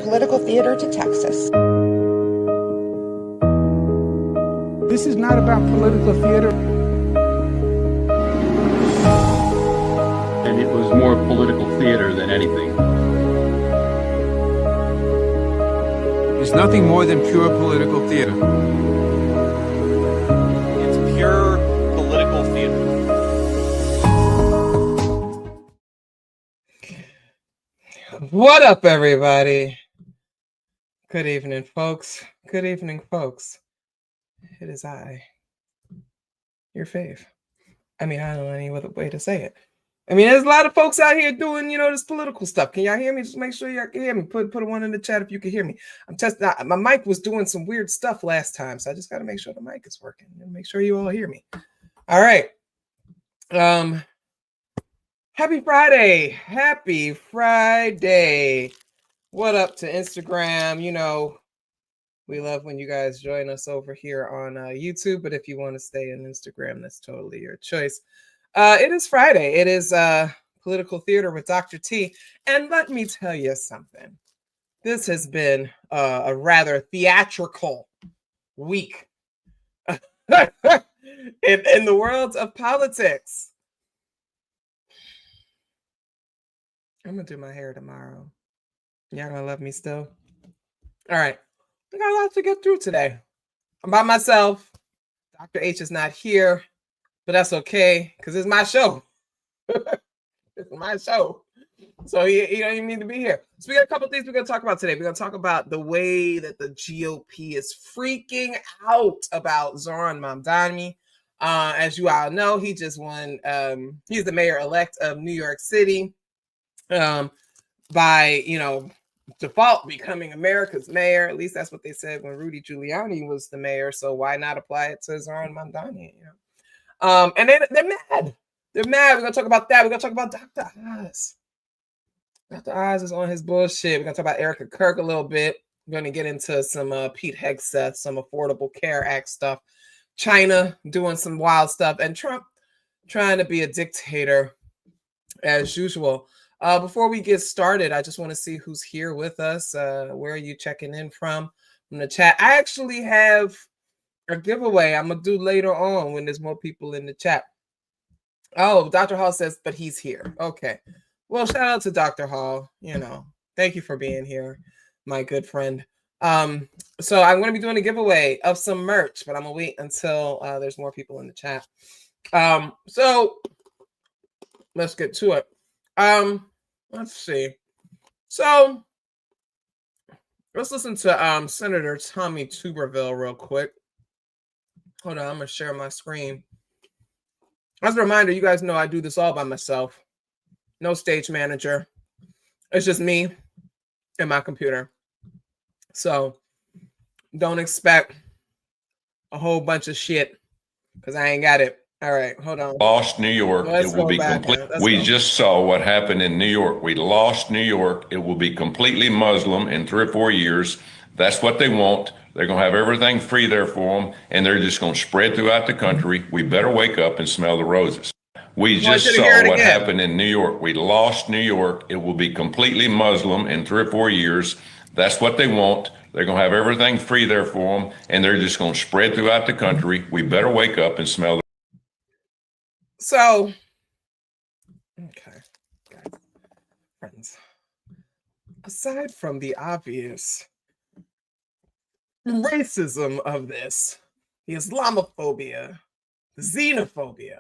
political theater to Texas. This is not about political theater. And it was more political theater than anything. It's nothing more than pure political theater. It's pure political theater. What up, everybody? Good evening, folks. Good evening, folks. It is I, your fave. I mean, I don't know any other way to say it. I mean, there's a lot of folks out here doing, this political stuff. Can y'all hear me? Just make sure y'all can hear me. Put a one in the chat if you can hear me. I'm testing out. My mic was doing some weird stuff last time, so I just got to make sure the mic is working and make sure you all hear me. All right. Happy Friday. Happy Friday. What up to Instagram? We love when you guys join us over here on YouTube, but if you want to stay on Instagram, that's totally your choice. It is Friday. It is Political Theater with Dr. T. And let me tell you something. This has been a rather theatrical week in the world of politics. I'm going to do my hair tomorrow. Y'all going to love me still? All right. I got a lot to get through today. I'm by myself. Dr. H is not here, but that's okay because it's my show. It's my show. So you don't even need to be here. So we got a couple of things we're going to talk about today. We're going to talk about the way that the GOP is freaking out about Zoran Mamdani. As you all know, he just won. He's the mayor-elect of New York City by, default becoming America's mayor. At least that's what they said when Rudy Giuliani was the mayor. So why not apply it to Zoran Mamdani? And they're mad. They're mad. We're gonna talk about that. We're gonna talk about Dr. Oz. Dr. Oz is on his bullshit. We're gonna talk about Erica Kirk a little bit. We're gonna get into some Pete Hegseth, some Affordable Care Act stuff. China doing some wild stuff, and Trump trying to be a dictator as usual. Before we get started, I just want to see who's here with us. Where are you checking in from the chat? I actually have a giveaway I'm going to do later on when there's more people in the chat. Oh, Dr. Hall says, but he's here. Okay. Well, shout out to Dr. Hall. Thank you for being here, my good friend. So I'm going to be doing a giveaway of some merch, but I'm going to wait until there's more people in the chat. So let's get to it. Let's see. So let's listen to Senator Tommy Tuberville real quick. Hold on, I'm gonna share my screen. As a reminder, you guys know I do this all by myself. No stage manager. It's just me and my computer. So don't expect a whole bunch of shit because I ain't got it. All right, hold on. Lost New York. It will be complete. We just saw what happened in New York. We lost New York. It will be completely Muslim in 3 or 4 years. That's what they want. They're going to have everything free there for them, and they're just going to spread throughout the country. We better wake up and smell the roses. We just saw what happened in New York. We lost New York. It will be completely Muslim in 3 or 4 years. That's what they want. They're going to have everything free there for them, and they're just going to spread throughout the country. We better wake up and smell the So, okay, guys, friends, aside from the obvious racism of this, the Islamophobia, the xenophobia,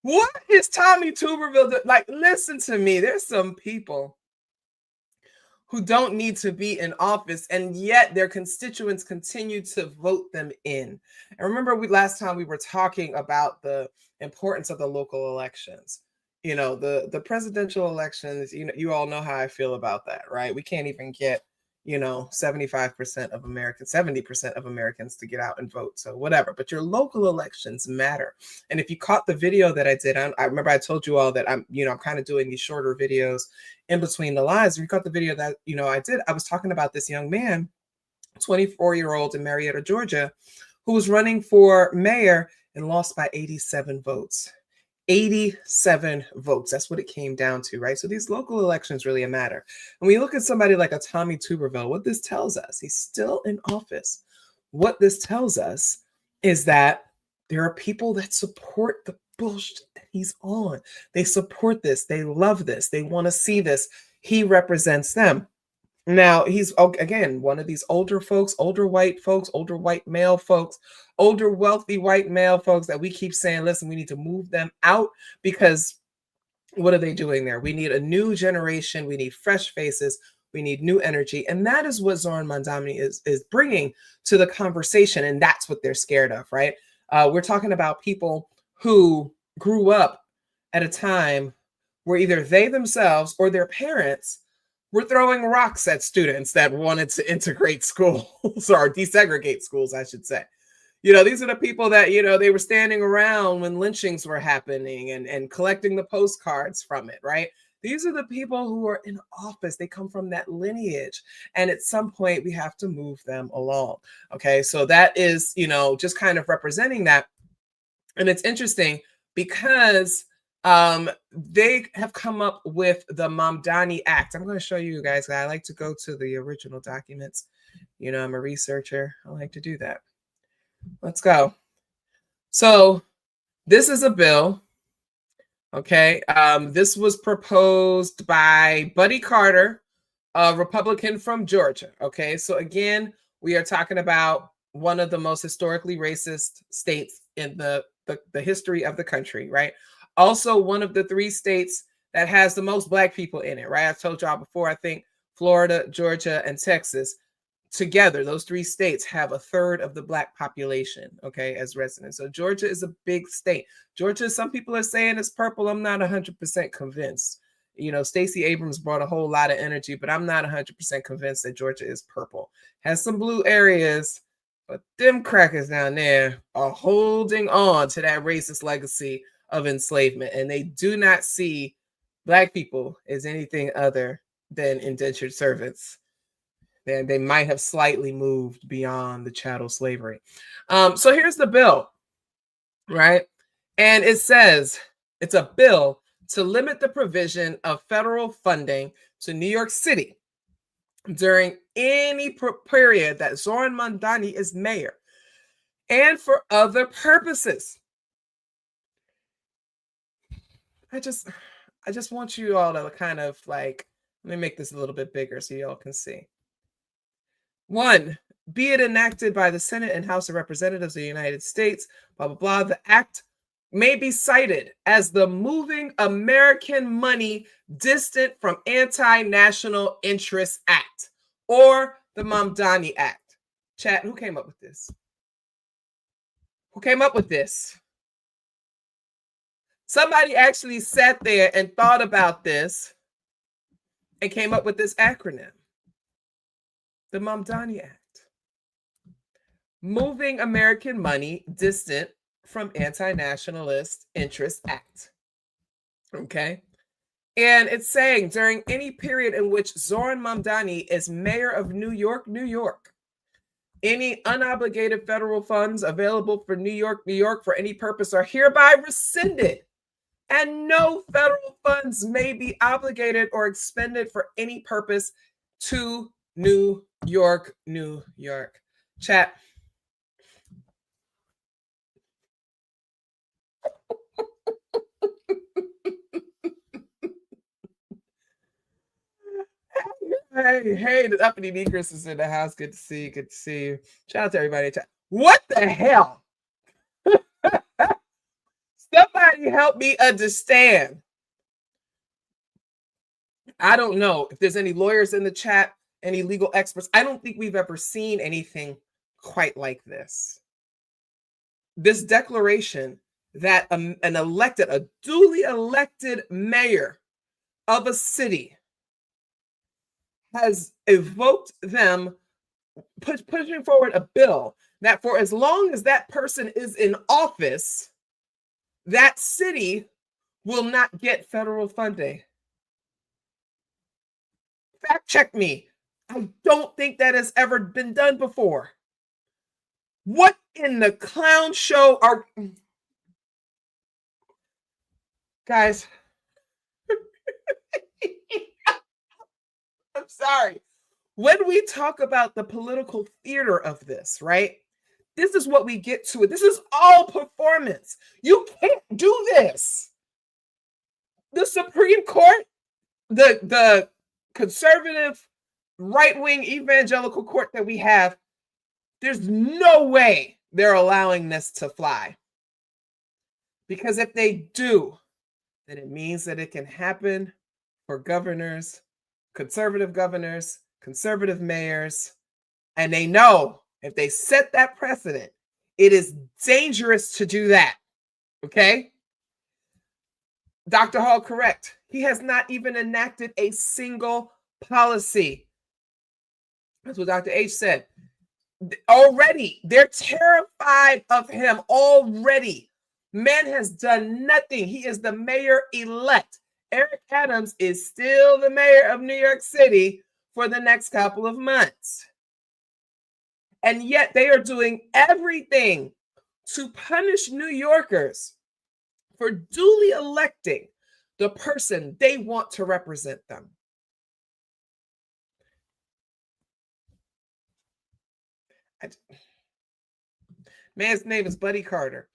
what is Tommy Tuberville do? Like, listen to me, there's some people who don't need to be in office, and yet their constituents continue to vote them in. And remember, last time we were talking about the importance of the local elections. The presidential elections, you all know how I feel about that, right? We can't even get, 75% of Americans, 70% of Americans to get out and vote. So whatever, but your local elections matter. And if you caught the video that I did, I remember I told you all that I'm kind of doing these shorter videos in between the lines. If you caught the video that, I did, I was talking about this young man, 24-year-old in Marietta, Georgia, who was running for mayor and lost by 87 votes. 87 votes. That's what it came down to, right? So these local elections really matter. And when you look at somebody like a Tommy Tuberville, what this tells us, he's still in office. What this tells us is that there are people that support the bullshit that he's on. They support this. They love this. They want to see this. He represents them. Now, he's, again, one of these older folks, older white folks, older white male folks, older wealthy white male folks that we keep saying, listen, we need to move them out because what are they doing there? We need a new generation. We need fresh faces. We need new energy. And that is what Zoran Mandani is bringing to the conversation. And that's what they're scared of, right? We're talking about people who grew up at a time where either they themselves or their parents were throwing rocks at students that wanted to integrate schools or desegregate schools, I should say. You know, these are the people that, you know, they were standing around when lynchings were happening and collecting the postcards from it, right? These are the people who are in office. They come from that lineage. And at some point, we have to move them along. Okay, so that is, you know, just kind of representing that. And it's interesting because they have come up with the Mamdani Act. I'm going to show you guys. I like to go to the original documents. You know, I'm a researcher. I like to do that. Let's go. So this is a bill. Okay. This was proposed by Buddy Carter, a Republican from Georgia. Okay. So again, we are talking about one of the most historically racist states in the history of the country, right? Also, one of the 3 states that has the most Black people in it, right? I've told y'all before, I think Florida, Georgia, and Texas together, those 3 states have 1/3 of the Black population, okay, as residents. So Georgia is a big state. Georgia, some people are saying it's purple. I'm not 100% convinced. You know, Stacey Abrams brought a whole lot of energy, but I'm not 100% convinced that Georgia is purple. Has some blue areas, but them crackers down there are holding on to that racist legacy of enslavement, and they do not see Black people as anything other than indentured servants. They might have slightly moved beyond the chattel slavery. So here's the bill, right? And it says it's a bill to limit the provision of federal funding to New York City during any period that Zoran Mandani is mayor and for other purposes. I just want you all to kind of like, let me make this a little bit bigger so y'all can see. 1, be it enacted by the Senate and House of Representatives of the United States, blah, blah, blah. The act may be cited as the Moving American Money Distant from Anti-National Interest Act or the Mamdani Act. Chat, who came up with this? Who came up with this? Somebody actually sat there and thought about this and came up with this acronym. The Mamdani Act. Moving American Money Distant from Anti-Nationalist Interest Act. Okay. And it's saying during any period in which Zoran Mamdani is mayor of New York, New York, any unobligated federal funds available for New York, New York for any purpose are hereby rescinded. And no federal funds may be obligated or expended for any purpose to New York, New York. Chat. Hey, the uppity Negress is in the house. Good to see you. Good to see you. Shout out to everybody. Chat. What the hell? Somebody help me understand. I don't know if there's any lawyers in the chat, any legal experts. I don't think we've ever seen anything quite like this. This declaration that a duly elected mayor of a city has evoked them, pushing forward a bill that for as long as that person is in office, that city will not get federal funding. Fact check me. I don't think that has ever been done before. What in the clown show are... Guys, I'm sorry. When we talk about the political theater of this, right? This is what we get to it. This is all performance. You can't do this. The Supreme Court, the conservative, right-wing evangelical court that we have, there's no way they're allowing this to fly. Because if they do, then it means that it can happen for governors, conservative mayors, and they know if they set that precedent, it is dangerous to do that. Okay? Dr. Hall, correct. He has not even enacted a single policy. That's what Dr. H said. Already, they're terrified of him already. Man has done nothing. He is the mayor-elect. Eric Adams is still the mayor of New York City for the next couple of months. And yet they are doing everything to punish New Yorkers for duly electing the person they want to represent them. Man's name is Buddy Carter.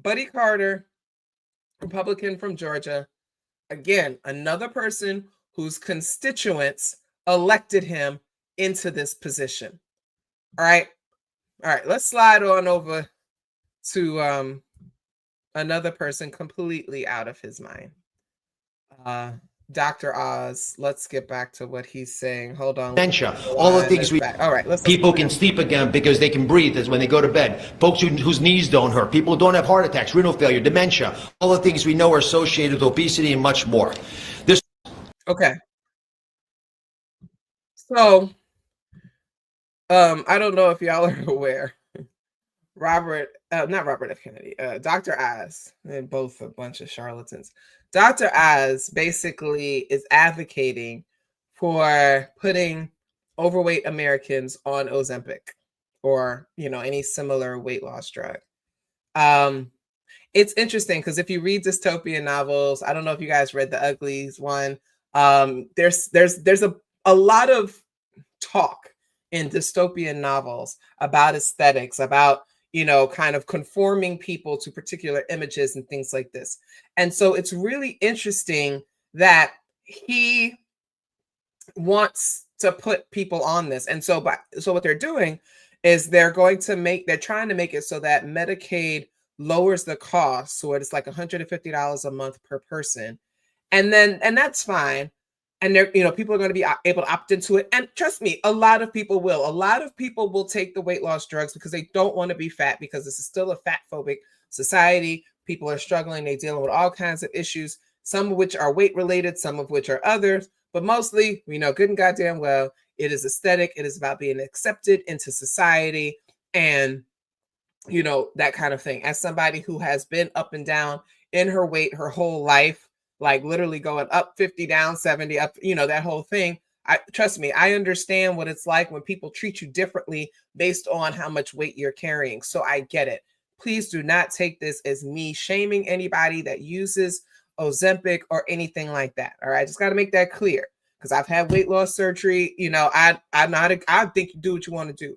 Buddy Carter, Republican from Georgia. Again, another person whose constituents elected him into this position. All right. Let's slide on over to another person completely out of his mind. Dr. Oz, let's get back to what he's saying. Hold on. Dementia, all the things all right, let's people can sleep again because they can breathe as when they go to bed. Folks whose knees don't hurt, people who don't have heart attacks, renal failure, dementia, all the things we know are associated with obesity and much more. Okay. So, I don't know if y'all are aware. not Robert F. Kennedy, Dr. Oz, and both a bunch of charlatans. Dr. Oz basically is advocating for putting overweight Americans on Ozempic or, any similar weight loss drug. It's interesting because if you read dystopian novels, I don't know if you guys read the Uglies one. There's a lot of talk in dystopian novels about aesthetics, about kind of conforming people to particular images and things like this. And so it's really interesting that he wants to put people on this. And so what they're doing is they're trying to make it so that Medicaid lowers the cost. So it's like $150 a month per person. And that's fine. And people are going to be able to opt into it. And trust me, a lot of people will. A lot of people will take the weight loss drugs because they don't want to be fat, because this is still a fat phobic society. People are struggling. They're dealing with all kinds of issues, some of which are weight related, some of which are others. But mostly, we know good and goddamn well, it is aesthetic. It is about being accepted into society and, that kind of thing. As somebody who has been up and down in her weight her whole life, like literally going up 50, down 70, up, that whole thing. Trust me, I understand what it's like when people treat you differently based on how much weight you're carrying. So I get it. Please do not take this as me shaming anybody that uses Ozempic or anything like that. All right. Just got to make that clear, because I've had weight loss surgery. I think you do what you want to do.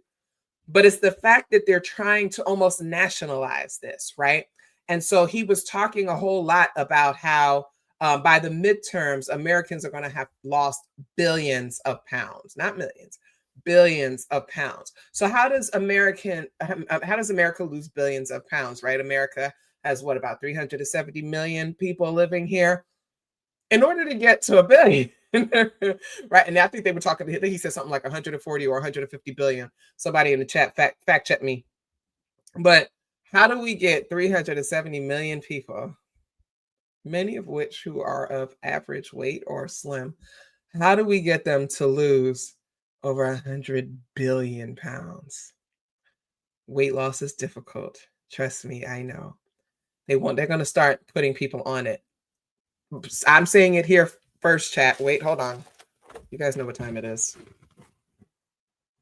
But it's the fact that they're trying to almost nationalize this, right? And so he was talking a whole lot about how by the midterms, Americans are going to have lost billions of pounds, not millions, billions of pounds. So how does America lose billions of pounds, right? America has about 370 million people living here. In order to get to a billion, right? And I think they were talking, I think he said something like 140 or 150 billion. Somebody in the chat fact check me. But how do we get 370 million people, many of which who are of average weight or slim, how do we get them to lose over 100 billion pounds? Weight loss is difficult. Trust me, I know. They're going to start putting people on it. I'm saying it here first, chat. Wait, hold on. You guys know what time it is.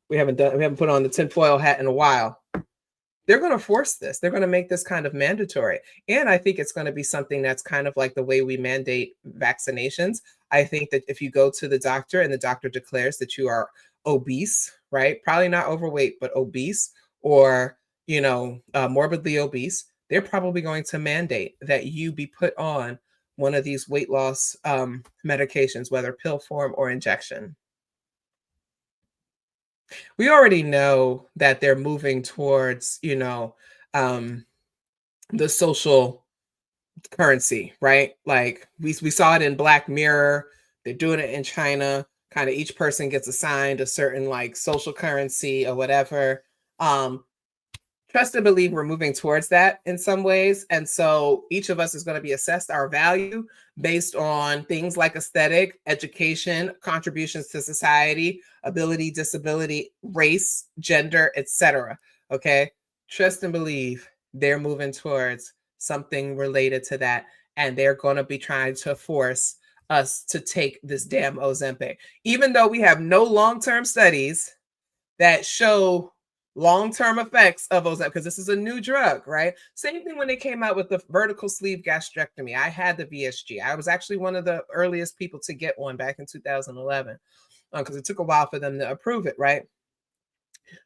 We haven't put on the tinfoil hat in a while. they're going to force this. They're going to make this kind of mandatory. And I think it's going to be something that's kind of like the way we mandate vaccinations. I think that if you go to the doctor and the doctor declares that you are obese, right? Probably not overweight, but obese, or, morbidly obese, they're probably going to mandate that you be put on one of these weight loss medications, whether pill form or injection. We already know that they're moving towards, the social currency, right? Like we saw it in Black Mirror. They're doing it in China. Kind of each person gets assigned a certain like social currency or whatever. Trust and believe we're moving towards that in some ways. And so each of us is going to be assessed our value based on things like aesthetic, education, contributions to society, ability, disability, race, gender, etc. Okay. Trust and believe they're moving towards something related to that. And they're going to be trying to force us to take this damn Ozempic, even though we have no long-term studies that show long-term effects of Ozempic, because this is a new drug, right? Same thing when they came out with the vertical sleeve gastrectomy. I had the VSG. I was actually one of the earliest people to get one back in 2011, because it took a while for them to approve it, right?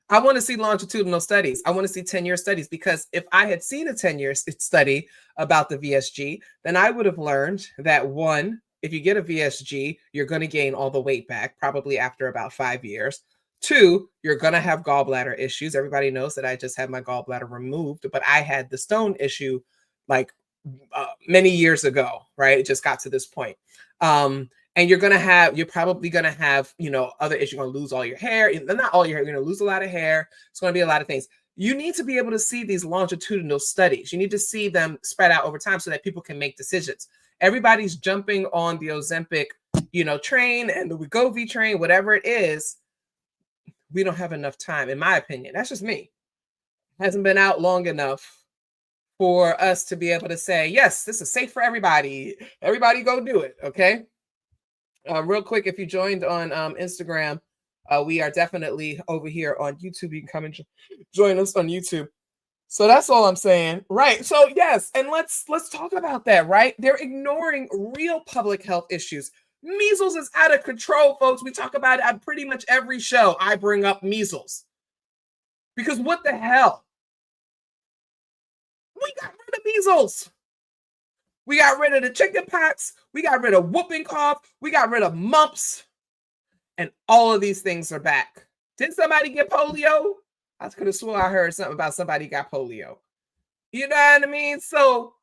I want to see longitudinal studies. I want to see 10-year studies, because if I had seen a 10-year study about the VSG, then I would have learned that, one, if you get a VSG, you're going to gain all the weight back, probably after about 5 years. 2, you're going to have gallbladder issues. Everybody knows that I just had my gallbladder removed, but I had the stone issue like many years ago, right? It just got to this point. And you're probably going to have, other issues. You're going to lose all your hair. Not all your hair. You're going to lose a lot of hair. It's going to be a lot of things. You need to be able to see these longitudinal studies. You need to see them spread out over time so that people can make decisions. Everybody's jumping on the Ozempic, train, and the Wegovy train, whatever it is. We don't have enough time, in my opinion. That's just me. It hasn't been out long enough for us to be able to say, yes, this is safe for everybody. Everybody go do it, okay? Real quick, if you joined on Instagram, we are definitely over here on YouTube. You can come and join us on YouTube. So that's all I'm saying. Right. So yes, and let's talk about that, right? They're ignoring real public health issues. Measles is out of control, folks. We talk about it on pretty much every show. I bring up measles. Because what the hell? We got rid of measles. We got rid of the chickenpox. We got rid of whooping cough. We got rid of mumps. And all of these things are back. Did somebody get polio? I could have swore I heard something about somebody got polio. You know what I mean? So,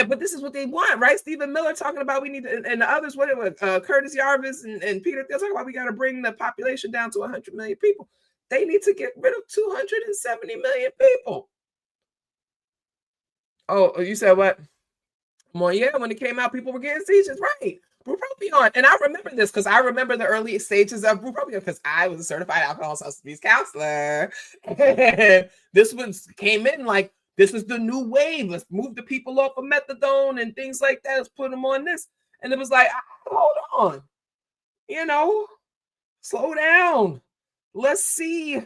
but this is what they want, right? Stephen Miller talking about we need to, and the others, Curtis Yarvis and Peter, they're talking about we got to bring the population down to 100 million people. They need to get rid of 270 million people. Oh, you said what? Well, yeah, when it came out, people were getting seizures, right? Bupropion. And I remember this because I remember the early stages of bupropion because I was a certified alcohol substance abuse counselor. And this one came in like, this is the new wave. Let's move the people off of methadone and things like that. Let's put them on this. And it was like, hold on, slow down. Let's see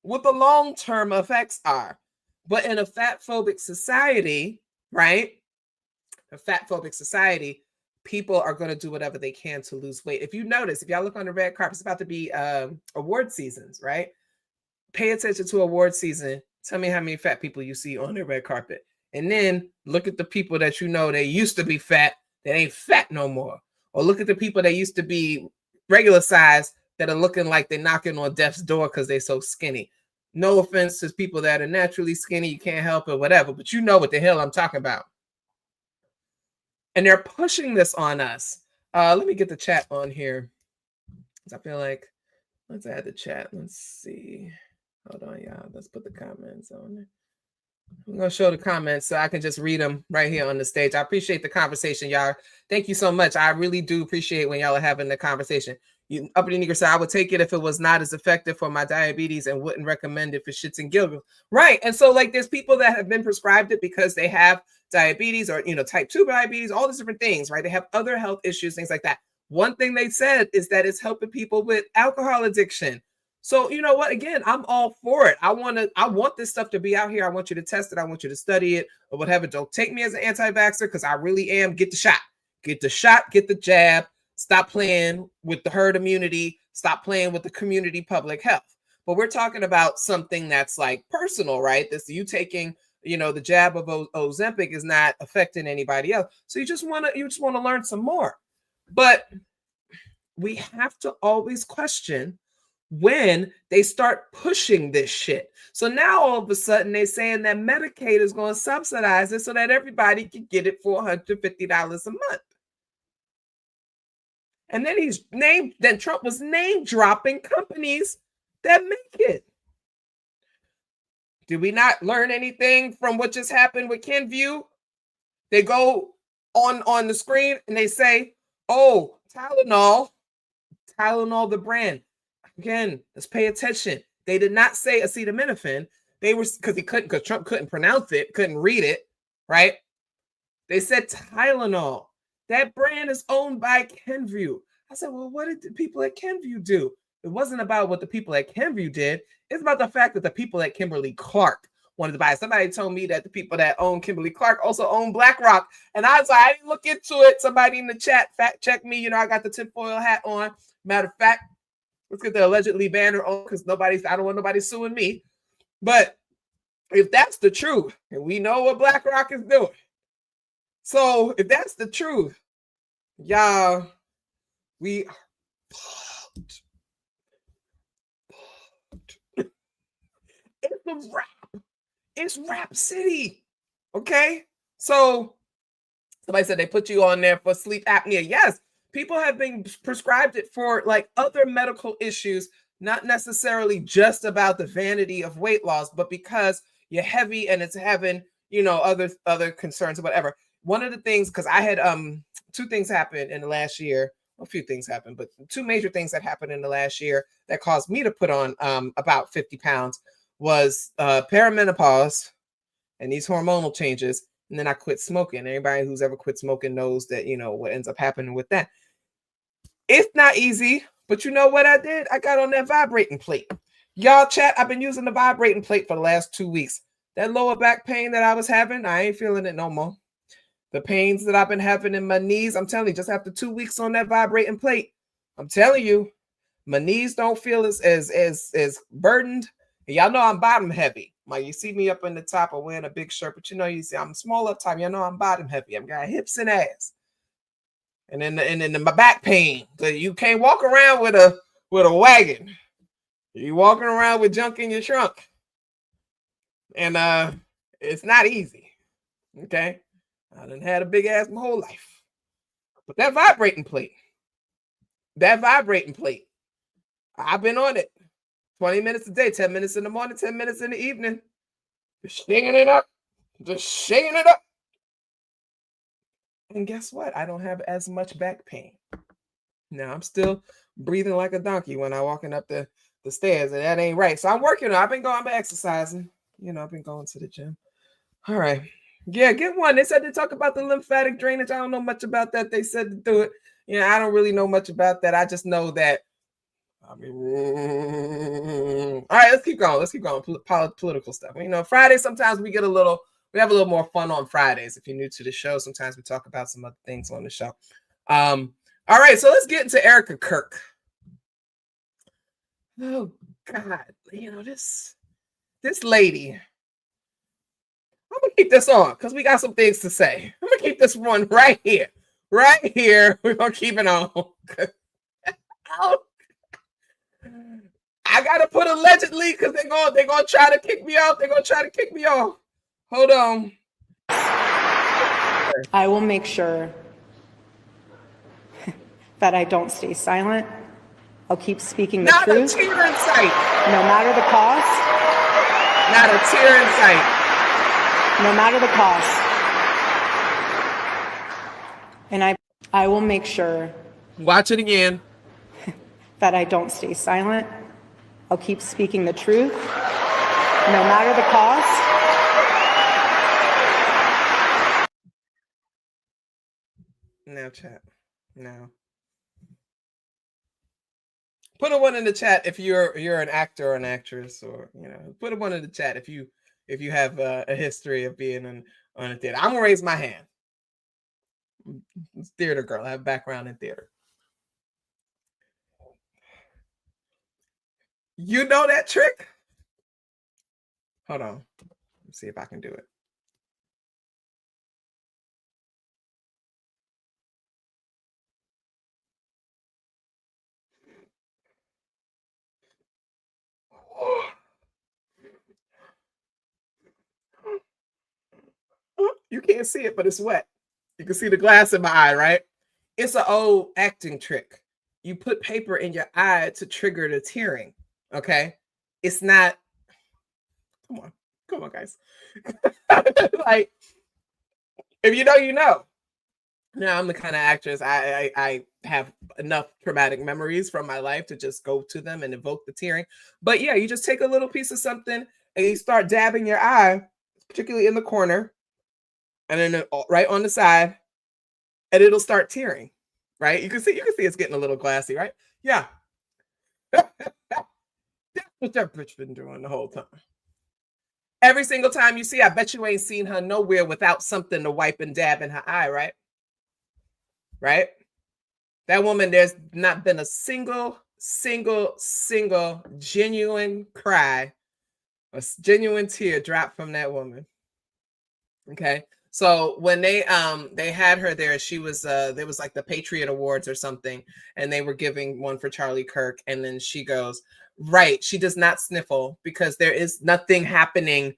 what the long-term effects are. But in a fat-phobic society, right? A fat-phobic society, people are going to do whatever they can to lose weight. If you notice, if y'all look on the red carpet, it's about to be award seasons, right? Pay attention to award season. Tell me how many fat people you see on the red carpet. And then look at the people that they used to be fat, that ain't fat no more. Or look at the people that used to be regular size that are looking like they're knocking on death's door because they're so skinny. No offense to people that are naturally skinny, you can't help it, whatever, but you know what the hell I'm talking about. And they're pushing this on us. Let me get the chat on here. I feel like, let's add the chat. Let's see. Hold on, y'all. Let's put the comments on there. I'm going to show the comments so I can just read them right here on the stage. I appreciate the conversation, y'all. Thank you so much. I really do appreciate when y'all are having the conversation. Uppity Nigger said, I would take it if it was not as effective for my diabetes and wouldn't recommend it for shits and giggles. Right. And so like there's people that have been prescribed it because they have diabetes or, type 2 diabetes, all these different things, right? They have other health issues, things like that. One thing they said is that it's helping people with alcohol addiction. So you know what? Again, I'm all for it. I want this stuff to be out here. I want you to test it. I want you to study it or whatever. Don't take me as an anti-vaxxer because I really am. Get the shot. Get the shot. Get the jab. Stop playing with the herd immunity. Stop playing with the community public health. But we're talking about something that's like personal, right? This you taking, the jab of Ozempic is not affecting anybody else. So you just want to learn some more. But we have to always question when they start pushing this shit. So now all of a sudden they're saying that Medicaid is going to subsidize it so that everybody can get it for $150 a month. And then Trump was name dropping companies that make it. Did we not learn anything from what just happened with Kenvue? They go on the screen and they say, oh, Tylenol the brand. Again, let's pay attention. They did not say acetaminophen. They were because Trump couldn't pronounce it, couldn't read it, right? They said Tylenol. That brand is owned by Kenvue. I said, well, what did the people at Kenvue do? It wasn't about what the people at Kenvue did. It's about the fact that the people at Kimberly-Clark wanted to buy it. Somebody told me that the people that own Kimberly-Clark also own BlackRock. And I was like, I didn't look into it. Somebody in the chat fact check me. I got the tinfoil hat on. Matter of fact, let's get the allegedly banner on because I don't want nobody suing me. But if that's the truth, and we know what BlackRock is doing. So if that's the truth, y'all, we are fucked. It's a wrap. It's Rap City. Okay? So somebody said they put you on there for sleep apnea. Yes, people have been prescribed it for like other medical issues, not necessarily just about the vanity of weight loss, but because you're heavy and it's having, other concerns or whatever. One of the things, because I had two things happen in the last year. A few things happened, but two major things that happened in the last year that caused me to put on about 50 pounds was perimenopause and these hormonal changes. And then I quit smoking. Anybody who's ever quit smoking knows that, what ends up happening with that. It's not easy, but you know what I did? I got on that vibrating plate. Y'all chat, I've been using the vibrating plate for the last 2 weeks. That lower back pain that I was having, I ain't feeling it no more. The pains that I've been having in my knees, I'm telling you, just after 2 weeks on that vibrating plate, I'm telling you, my knees don't feel as burdened. And y'all know I'm bottom heavy. Like you see me up in the top of wearing a big shirt, but you see I'm small up top. Y'all know I'm bottom heavy. I've got hips and ass. And then my back pain. So you can't walk around with a wagon. You're walking around with junk in your trunk. And it's not easy. Okay. I done had a big ass my whole life. But that vibrating plate, I've been on it 20 minutes a day, 10 minutes in the morning, 10 minutes in the evening. Just shaking it up. And guess what? I don't have as much back pain. Now, I'm still breathing like a donkey when I'm walking up the stairs, and that ain't right. So I'm working on it. I've been exercising. I've been going to the gym. All right. Yeah, get one. They said to talk about the lymphatic drainage. I don't know much about that. They said to do it. I don't really know much about that. I just know that. All right, let's keep going. Political stuff. Friday, sometimes we have a little more fun on Fridays. If you're new to the show, sometimes we talk about some other things on the show. All right, so let's get into Erica Kirk. Oh, God. This lady. I'm going to keep this on because we got some things to say. I'm going to keep this one right here. Right here. We're going to keep it on. I got to put allegedly because they're going to try to kick me off. Hold on. I will make sure that I don't stay silent. I'll keep speaking the truth. Not a tear in sight. No matter the cost. Not a tear in sight. No matter the cost. And I will make sure. Watch it again. That I don't stay silent. I'll keep speaking the truth. No matter the cost. Now, chat. Now. Put a one in the chat if you're an actor or an actress, or put a one in the chat if you have a history of being on a theater. I'm gonna raise my hand. It's theater girl. I have a background in theater. You know that trick? Hold on. Let's see if I can do it. You can't see it, but it's wet. You can see the glass in my eye, right? It's an old acting trick. You put paper in your eye to trigger the tearing. Okay. It's not. Come on, guys. Like, if you know, you know. Now, I'm the kind of actress, I have enough traumatic memories from my life to just go to them and evoke the tearing. But yeah, you just take a little piece of something and you start dabbing your eye, particularly in the corner, and then right on the side, and it'll start tearing, right? You can see it's getting a little glassy, right? Yeah. That's what that bitch been doing the whole time. Every single time you see, I bet you ain't seen her nowhere without something to wipe and dab in her eye, right? Right? That woman, there's not been a single genuine cry, a genuine tear drop from that woman. Okay. So when they had her there, she was there was like the Patriot Awards or something, and they were giving one for Charlie Kirk, and then she goes, right, she does not sniffle because there is nothing happening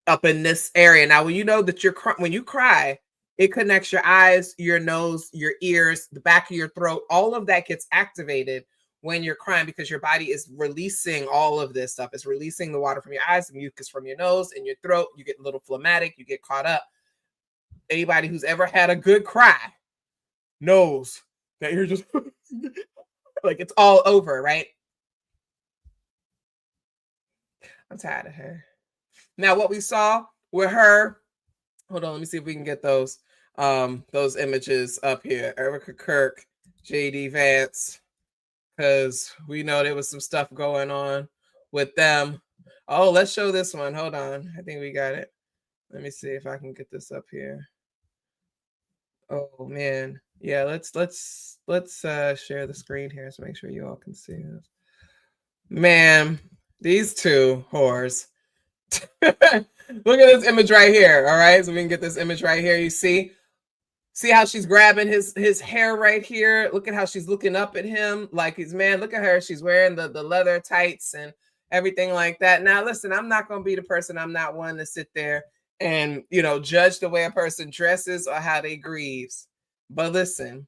up in this area. Now, when you know that when you cry, it connects your eyes, your nose, your ears, the back of your throat. All of that gets activated when you're crying because your body is releasing all of this stuff. It's releasing the water from your eyes, the mucus from your nose and your throat. You get a little phlegmatic. You get caught up. Anybody who's ever had a good cry knows that you're just like, it's all over, right? I'm tired of her. Now, what we saw with her, hold on, let me see if we can get those images up here. Erica Kirk, JD Vance, because we know there was some stuff going on with them. Oh, let's show this one. Hold on. I think we got it. Let me see if I can get this up here. Oh man. Yeah, let's share the screen here so make sure you all can see this. Man, these two whores. Look at this image right here. All right, so we can get this image right here. You see how she's grabbing his hair right here. Look at how she's looking up at him like he's, man, look at her. She's wearing the leather tights and everything like that. Now, listen, I'm not going to be the person. I'm not one to sit there and, judge the way a person dresses or how they grieves. But listen,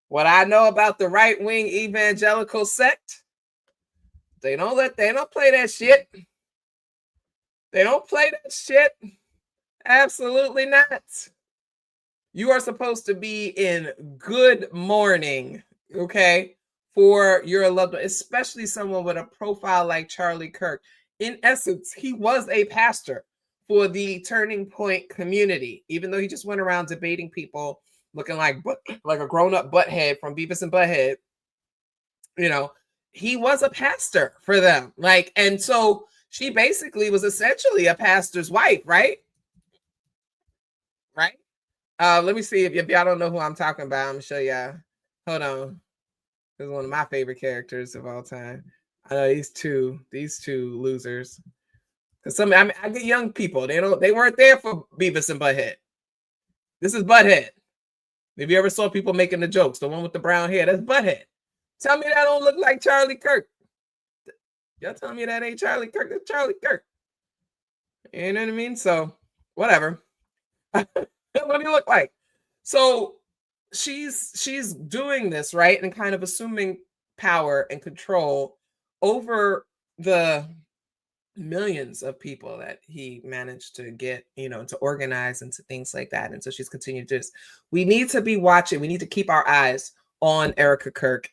what I know about the right-wing evangelical sect, they don't play that shit. They don't play that shit. Absolutely not. You are supposed to be in good mourning, okay, for your loved one, especially someone with a profile like Charlie Kirk. In essence, he was a pastor for the Turning Point community, even though he just went around debating people looking like a grown-up butthead from Beavis and Butthead. He was a pastor for them. And so she basically was essentially a pastor's wife, right? Right? Let me see if y'all don't know who I'm talking about. I'm gonna show y'all. Hold on. This is one of my favorite characters of all time. I know these two losers. Because I get young people. They weren't there for Beavis and Butthead. This is Butthead. If you ever saw people making the jokes, the one with the brown hair, that's Butthead. Tell me that don't look like Charlie Kirk. Y'all tell me that ain't Charlie Kirk. That's Charlie Kirk. You know what I mean? So, whatever. What do you look like? So, she's doing this, right? And kind of assuming power and control over the millions of people that he managed to get, to organize into things like that. And so she's continued to we need to be watching. We need to keep our eyes on Erica Kirk.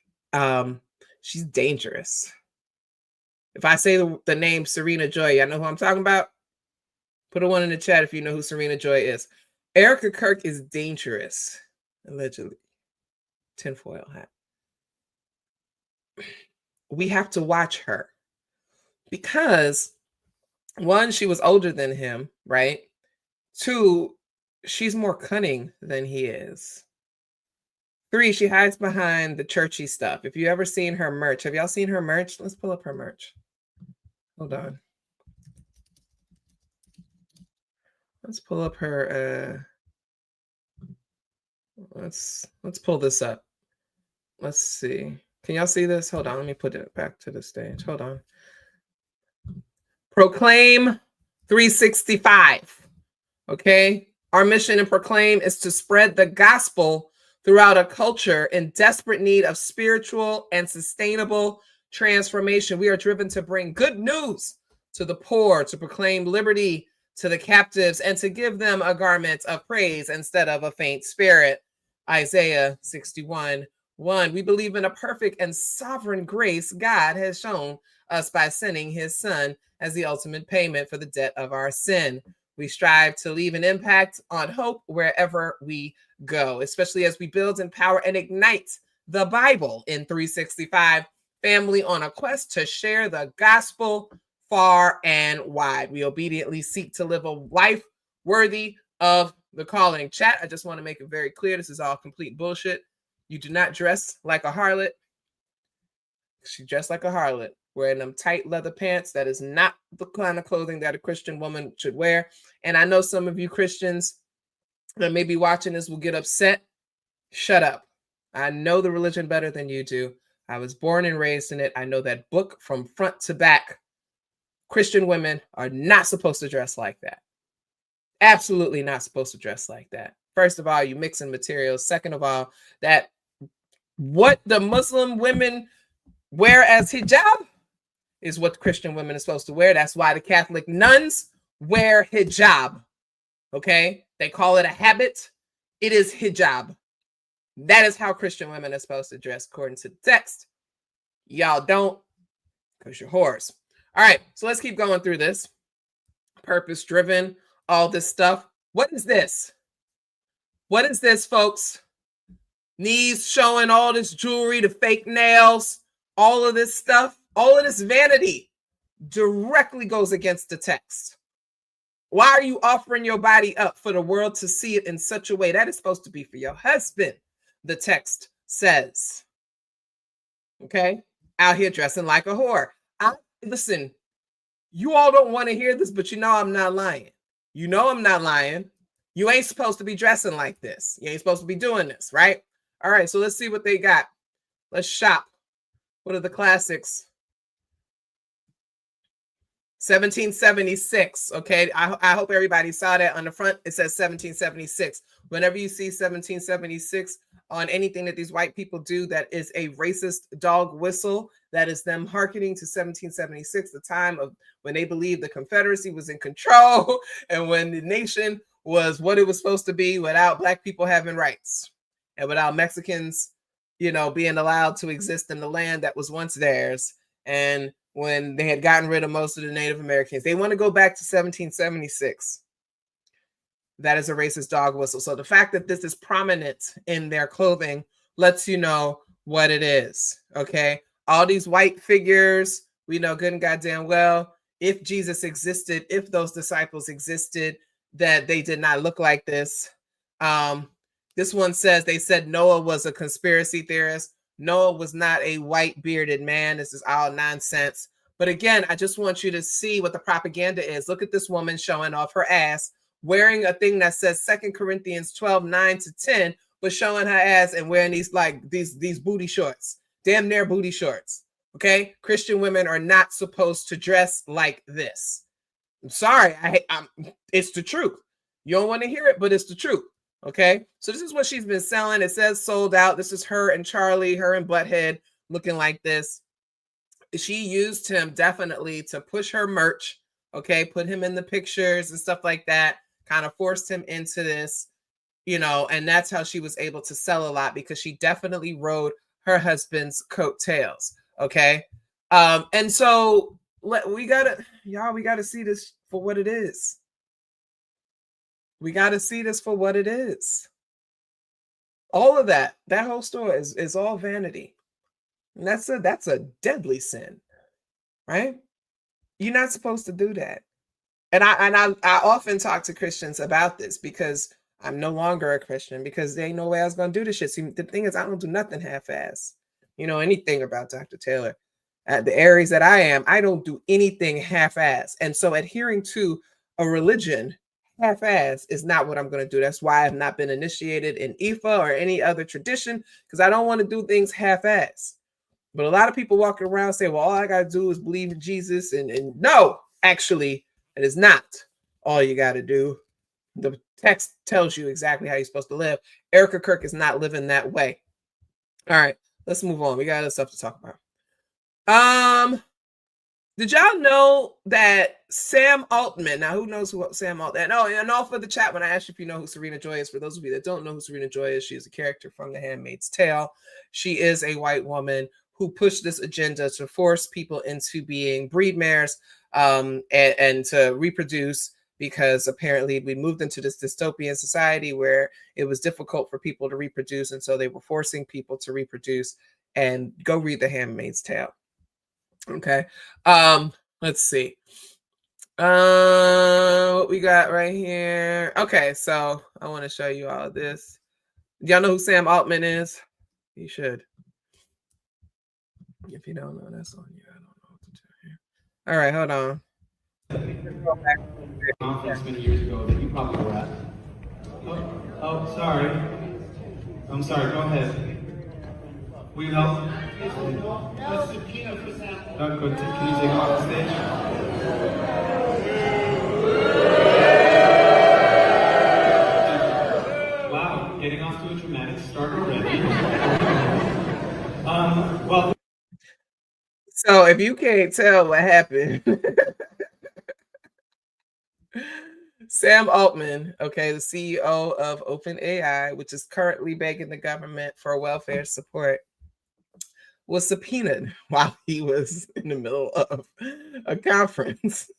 She's dangerous. If I say the name Serena Joy, y'all know who I'm talking about? Put a one in the chat if you know who Serena Joy is. Erica Kirk is dangerous, allegedly. Tinfoil hat. we have to watch her because, one, she was older than him, right? Two, she's more cunning than he is. Three, she hides behind the churchy stuff. If you ever seen her merch, have y'all seen her merch? Let's pull up her merch. Hold on. Let's pull up her. Let's pull this up. Let's see. Can y'all see this? Hold on. Let me put it back to the stage. Hold on. Proclaim 365. Okay. Our mission in Proclaim is to spread the gospel throughout a culture in desperate need of spiritual and sustainable transformation. We are driven to bring good news to the poor, to proclaim liberty to the captives, and to give them a garment of praise instead of a faint spirit. Isaiah 61:1. We believe in a perfect and sovereign grace God has shown us by sending his son as the ultimate payment for the debt of our sin. We strive to leave an impact on hope wherever we go, especially as we build, empower, and ignite the Bible in 365, family on a quest to share the gospel far and wide. We obediently seek to live a life worthy of the calling. Chat, I just want to make it very clear, this is all complete bullshit. You do not dress like a harlot. She dressed like a harlot, wearing them tight leather pants. That is not the kind of clothing that a Christian woman should wear. And I know some of you Christians that may be watching this will get upset. Shut up. I know the religion better than you do. I was born and raised in it. I know that book from front to back. Christian women are not supposed to dress like that. Absolutely not supposed to dress like that. First of all, you mixing materials. Second of all, that what the Muslim women wear as hijab is what Christian women are supposed to wear. That's why the Catholic nuns wear hijab. Okay? They call it a habit. It is hijab. That is how Christian women are supposed to dress according to the text. Y'all don't, because you're whores. All right, so let's keep going through this. Purpose-driven, all this stuff. What is this? What is this, folks? Knees showing, all this jewelry, the fake nails, all of this stuff, all of this vanity directly goes against the text. Why are you offering your body up for the world to see it in such a way? That is supposed to be for your husband, the text says. Okay? Out here dressing like a whore. Listen, you all don't want to hear this, but you know I'm not lying. You know I'm not lying. You ain't supposed to be dressing like this. You ain't supposed to be doing this, right? All right, so let's see what they got. Let's shop. What are the classics? 1776, okay? I hope everybody saw that on the front. It says 1776. Whenever you see 1776 on anything that these white people do that is a racist dog whistle, that is them hearkening to 1776, the time of when they believed the Confederacy was in control and when the nation was what it was supposed to be without Black people having rights and without Mexicans, being allowed to exist in the land that was once theirs. And when they had gotten rid of most of the Native Americans, they want to go back to 1776. That is a racist dog whistle. So the fact that this is prominent in their clothing lets you know what it is, okay? All these white figures, we know good and goddamn well, if Jesus existed, if those disciples existed, that they did not look like this. This one says, they said Noah was a conspiracy theorist. Noah was not a white bearded man. This is all nonsense. But again, I just want you to see what the propaganda is. Look at this woman showing off her ass, wearing a thing that says 2 Corinthians 12:9-10, but showing her ass and wearing these booty shorts, damn near booty shorts. Okay, Christian women are not supposed to dress like this. I'm sorry, it's the truth. You don't want to hear it, but it's the truth. Okay, so this is what she's been selling. It says sold out. This is her and Charlie, her and Butthead looking like this. She used him definitely to push her merch. Okay, put him in the pictures and stuff like that. Kind of forced him into this, and that's how she was able to sell a lot, because she definitely rode her husband's coattails. Okay, and so we gotta see this for what it is. We got to see this for what it is. All of that whole story is all vanity. And that's a deadly sin, right? You're not supposed to do that. And I often talk to Christians about this because I'm no longer a Christian because there ain't no way I was gonna do this shit. See, the thing is, I don't do nothing half-ass. You know anything about Dr. Taylor? At the Aries that I am, I don't do anything half-ass. And so adhering to a religion half-ass is not what I'm going to do. That's why I've not been initiated in Ifa or any other tradition, because I don't want to do things half-ass. But a lot of people walking around say, well, all I got to do is believe in Jesus. And no, actually, it is not all you got to do. The text tells you exactly how you're supposed to live. Erica Kirk is not living that way. All right, let's move on. We got other stuff to talk about. Did y'all know that Sam Altman, now who knows who Sam Altman, and all for the chat when I asked you if you know who Serena Joy is, for those of you that don't know who Serena Joy is, she is a character from The Handmaid's Tale. She is a white woman who pushed this agenda to force people into being breed mares and to reproduce, because apparently we moved into this dystopian society where it was difficult for people to reproduce, and so they were forcing people to reproduce. And go read The Handmaid's Tale. Okay. Let's see. What we got right here. Okay, so I want to show you all of this. Y'all know who Sam Altman is? You should. If you don't know, that's on you. I don't know what to do here. All right, hold on. Conference many years ago that you probably were at. Oh, sorry. I'm sorry, go ahead. Will you help? Can you take him off the stage? Wow, getting off to a dramatic start already. Well. So if you can't tell what happened, Sam Altman, okay, the CEO of OpenAI, which is currently begging the government for welfare support, was subpoenaed while he was in the middle of a conference.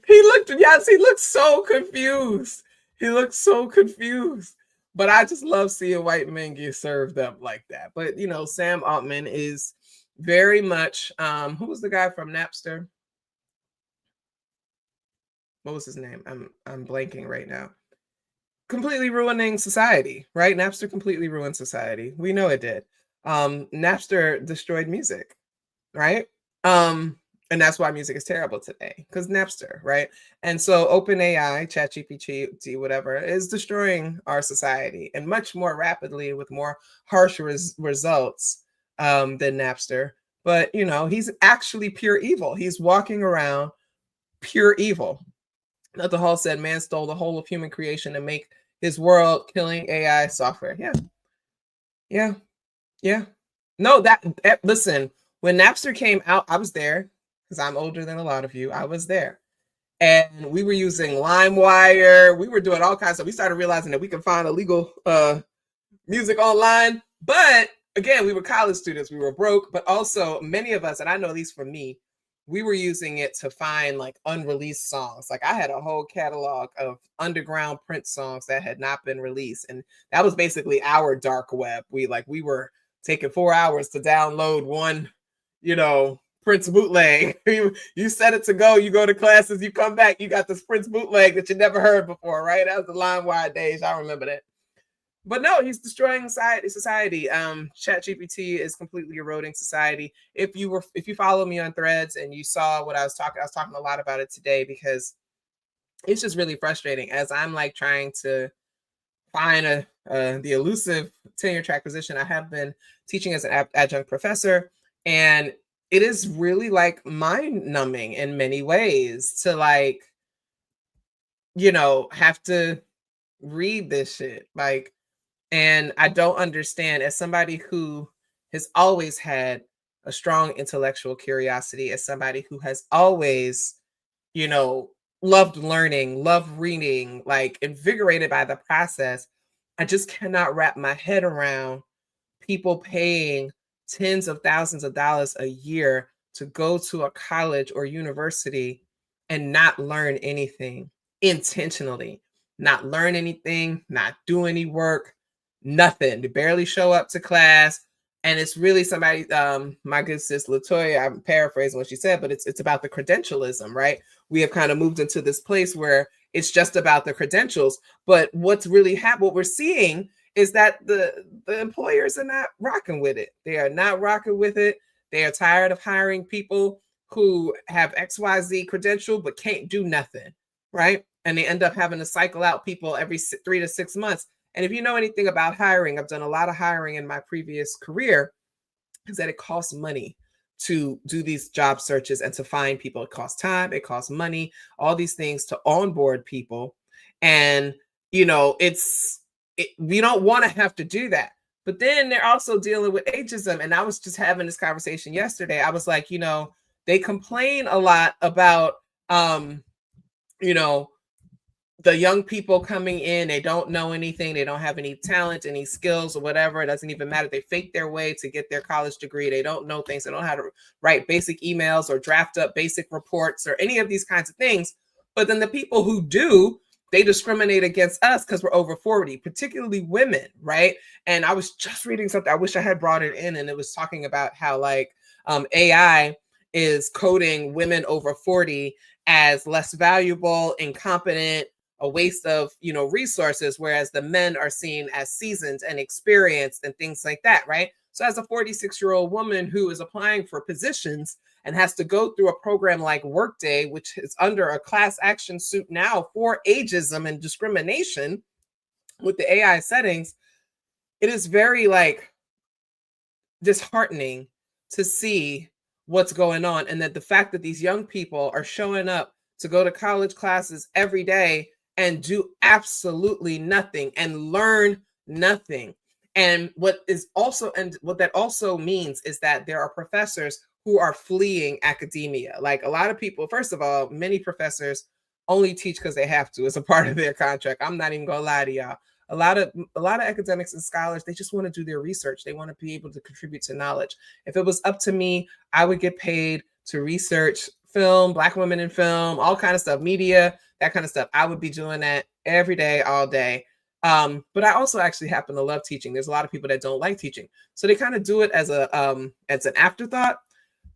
He looked so confused. He looked so confused. But I just love seeing white men get served up like that. But, you know, Sam Altman is very much, who was the guy from Napster? What was his name? I'm blanking right now. Completely ruining society, right? Napster completely ruined society. We know it did. Napster destroyed music, right? And that's why music is terrible today, because Napster, right? And so OpenAI, ChatGPT, whatever, is destroying our society, and much more rapidly with more harsh results than Napster. But, you know, he's actually pure evil. He's walking around pure evil. Dr. Hall said, man stole the whole of human creation to make his world, killing AI software. Yeah. No, listen, when Napster came out, I was there, because I'm older than a lot of you. I was there. And we were using LimeWire. We were doing all kinds of stuff. We started realizing that we could find illegal music online. But again, we were college students. We were broke. But also, many of us, and I know at least for me, we were using it to find like unreleased songs. Like I had a whole catalog of underground Prince songs that had not been released. And that was basically our dark web. We were taking 4 hours to download one, you know, Prince bootleg. You set it to go, you go to classes, you come back, you got this Prince bootleg that you never heard before, right? That was the LimeWire days. I remember that. But no, he's destroying society. ChatGPT is completely eroding society. If you follow me on Threads and you saw what I was talking a lot about it today, because it's just really frustrating as I'm like trying to find the elusive tenure track position. I have been teaching as an adjunct professor, and it is really like mind numbing in many ways to like, you know, have to read this shit. Like, and I don't understand, as somebody who has always had a strong intellectual curiosity, as somebody who has always, you know, loved learning, loved reading, like invigorated by the process, I just cannot wrap my head around people paying tens of thousands of dollars a year to go to a college or university and not learn anything intentionally. not learn anything, not do any work, nothing. They barely show up to class. And it's really somebody, my good sis Latoya, I'm paraphrasing what she said, but it's about the credentialism, right? We have kind of moved into this place where it's just about the credentials. But what's really what we're seeing is that the employers are not rocking with it. They are not rocking with it. They are tired of hiring people who have XYZ credential but can't do nothing, right? And they end up having to cycle out people every 3 to 6 months. And if you know anything about hiring, I've done a lot of hiring in my previous career, is that it costs money to do these job searches and to find people. It costs time, it costs money, all these things to onboard people. And, you know, we don't want to have to do that. But then they're also dealing with ageism. And I was just having this conversation yesterday. I was like, you know, they complain a lot about, you know, the young people coming in, they don't know anything. They don't have any talent, any skills or whatever. It doesn't even matter. They fake their way to get their college degree. They don't know things. They don't know how to write basic emails or draft up basic reports or any of these kinds of things. But then the people who do, they discriminate against us because we're over 40, particularly women, right? And I was just reading something. I wish I had brought it in, and it was talking about how like AI is coding women over 40 as less valuable, incompetent, a waste of, you know, resources, whereas the men are seen as seasoned and experienced and things like that, right? So as a 46-year-old woman who is applying for positions and has to go through a program like Workday, which is under a class action suit now for ageism and discrimination with the AI settings, it is very like disheartening to see what's going on. And that the fact that these young people are showing up to go to college classes every day and do absolutely nothing and learn nothing. And what that also means is that there are professors who are fleeing academia. Like a lot of people, first of all, many professors only teach because they have to. It's a part of their contract. I'm not even gonna lie to y'all. A lot of academics and scholars, they just want to do their research. They want to be able to contribute to knowledge. If it was up to me, I would get paid to research film, Black women in film, all kind of stuff, media, that kind of stuff. I would be doing that every day, all day. But I also actually happen to love teaching. There's a lot of people that don't like teaching. So they kind of do it as an afterthought,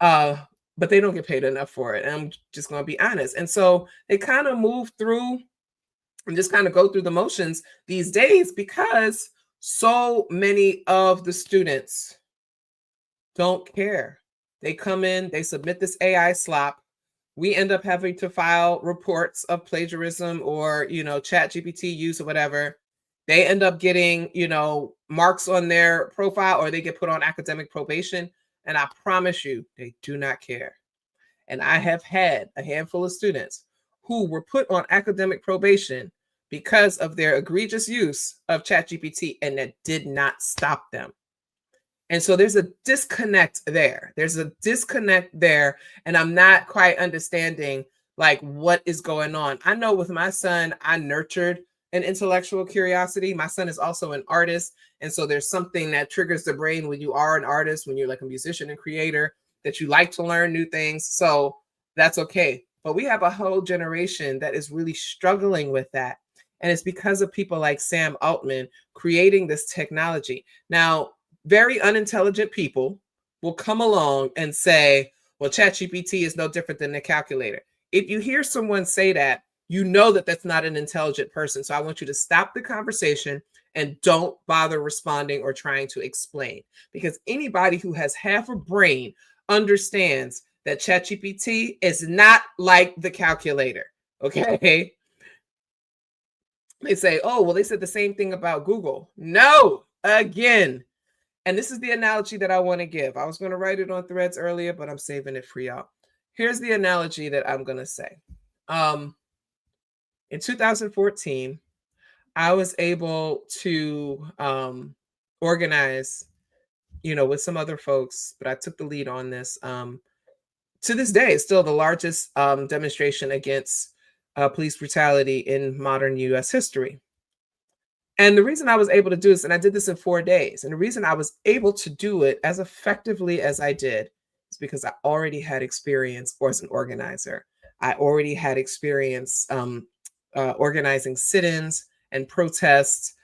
but they don't get paid enough for it. And I'm just going to be honest. And so they kind of move through and just kind of go through the motions these days because so many of the students don't care. They come in, they submit this AI slop. We end up having to file reports of plagiarism or, you know, ChatGPT use or whatever. They end up getting, you know, marks on their profile or they get put on academic probation. And I promise you, they do not care. And I have had a handful of students who were put on academic probation because of their egregious use of ChatGPT, and that did not stop them. And so there's a disconnect there. And I'm not quite understanding like what is going on. I know with my son, I nurtured an intellectual curiosity. My son is also an artist. And so there's something that triggers the brain when you are an artist, when you're like a musician and creator, that you like to learn new things. So that's okay. But we have a whole generation that is really struggling with that. And it's because of people like Sam Altman creating this technology. Now, very unintelligent people will come along and say, well, ChatGPT is no different than a calculator. If you hear someone say that, you know that that's not an intelligent person. So I want you to stop the conversation and don't bother responding or trying to explain. Because anybody who has half a brain understands that ChatGPT is not like the calculator, okay? They say, oh, well, they said the same thing about Google. No, again. And this is the analogy that I want to give. I was going to write it on Threads earlier, but I'm saving it for y'all. Here's the analogy that I'm going to say. In 2014, I was able to organize, you know, with some other folks, but I took the lead on this. To this day, it's still the largest demonstration against police brutality in modern U.S. history. And the reason I was able to do this, and I did this in 4 days, and the reason I was able to do it as effectively as I did is because I already had experience as an organizer. I already had experience organizing sit-ins and protests,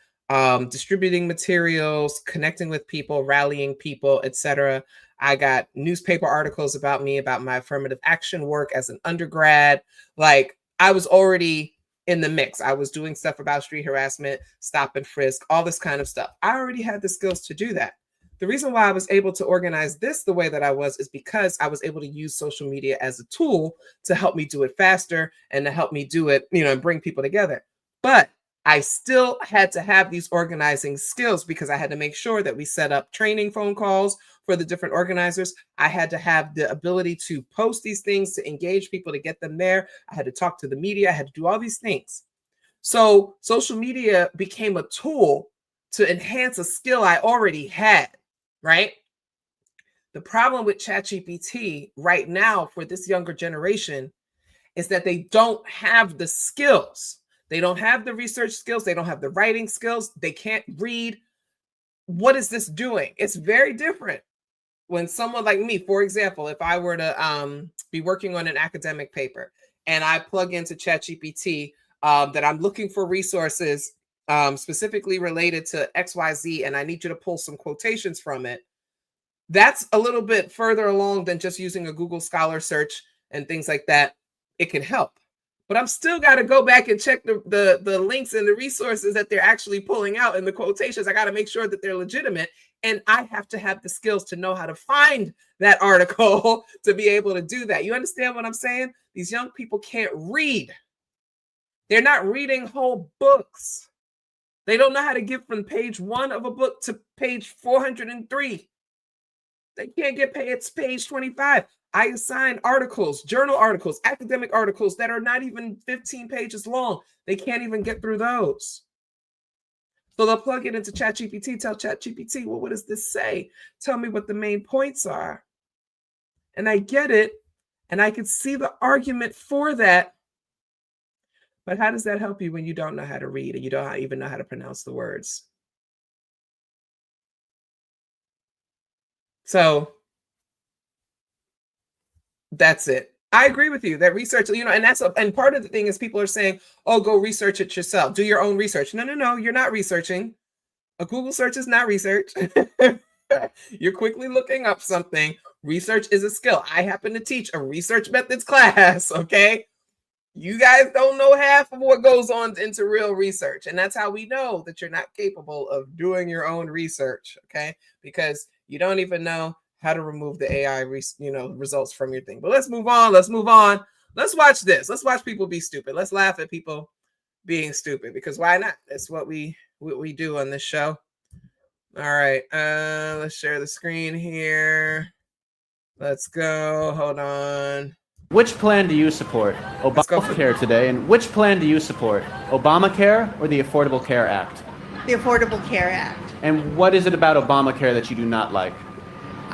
distributing materials, connecting with people, rallying people, etc. I got newspaper articles about me, about my affirmative action work as an undergrad. Like, I was already in the mix. I was doing stuff about street harassment, stop and frisk, all this kind of stuff. I already had the skills to do that. The reason why I was able to organize this the way that I was is because I was able to use social media as a tool to help me do it faster and to help me do it, and bring people together. But I still had to have these organizing skills because I had to make sure that we set up training phone calls for the different organizers. I had to have the ability to post these things, to engage people, to get them there. I had to talk to the media. I had to do all these things. So social media became a tool to enhance a skill I already had, right? The problem with ChatGPT right now for this younger generation is that they don't have the skills. They don't have the research skills. They don't have the writing skills. They can't read. What is this doing? It's very different when someone like me, for example, if I were to be working on an academic paper and I plug into ChatGPT that I'm looking for resources specifically related to XYZ, and I need you to pull some quotations from it, that's a little bit further along than just using a Google Scholar search and things like that. It can help. But I'm still got to go back and check the links and the resources that they're actually pulling out and the quotations. I got to make sure that they're legitimate. And I have to have the skills to know how to find that article to be able to do that. You understand what I'm saying? These young people can't read. They're not reading whole books. They don't know how to get from page 1 of a book to page 403. They can't get past page 25. I assign articles, journal articles, academic articles that are not even 15 pages long. They can't even get through those. So they'll plug it into ChatGPT, tell ChatGPT, well, what does this say? Tell me what the main points are. And I get it, and I can see the argument for that. But how does that help you when you don't know how to read and you don't even know how to pronounce the words? So that's it. I agree with you that research, and part of the thing is people are saying, oh, go research it yourself. Do your own research. No, you're not researching. A Google search is not research. You're quickly looking up something. Research is a skill. I happen to teach a research methods class, okay? You guys don't know half of what goes on into real research. And that's how we know that you're not capable of doing your own research, okay? Because you don't even know how to remove the AI, results from your thing. But let's move on. Let's watch this. Let's watch people be stupid. Let's laugh at people being stupid, because why not? That's what we do on this show. All right. Let's share the screen here. Let's go. Hold on. Which plan do you support? Obamacare today, and which plan do you support? Obamacare or the Affordable Care Act? The Affordable Care Act. And what is it about Obamacare that you do not like?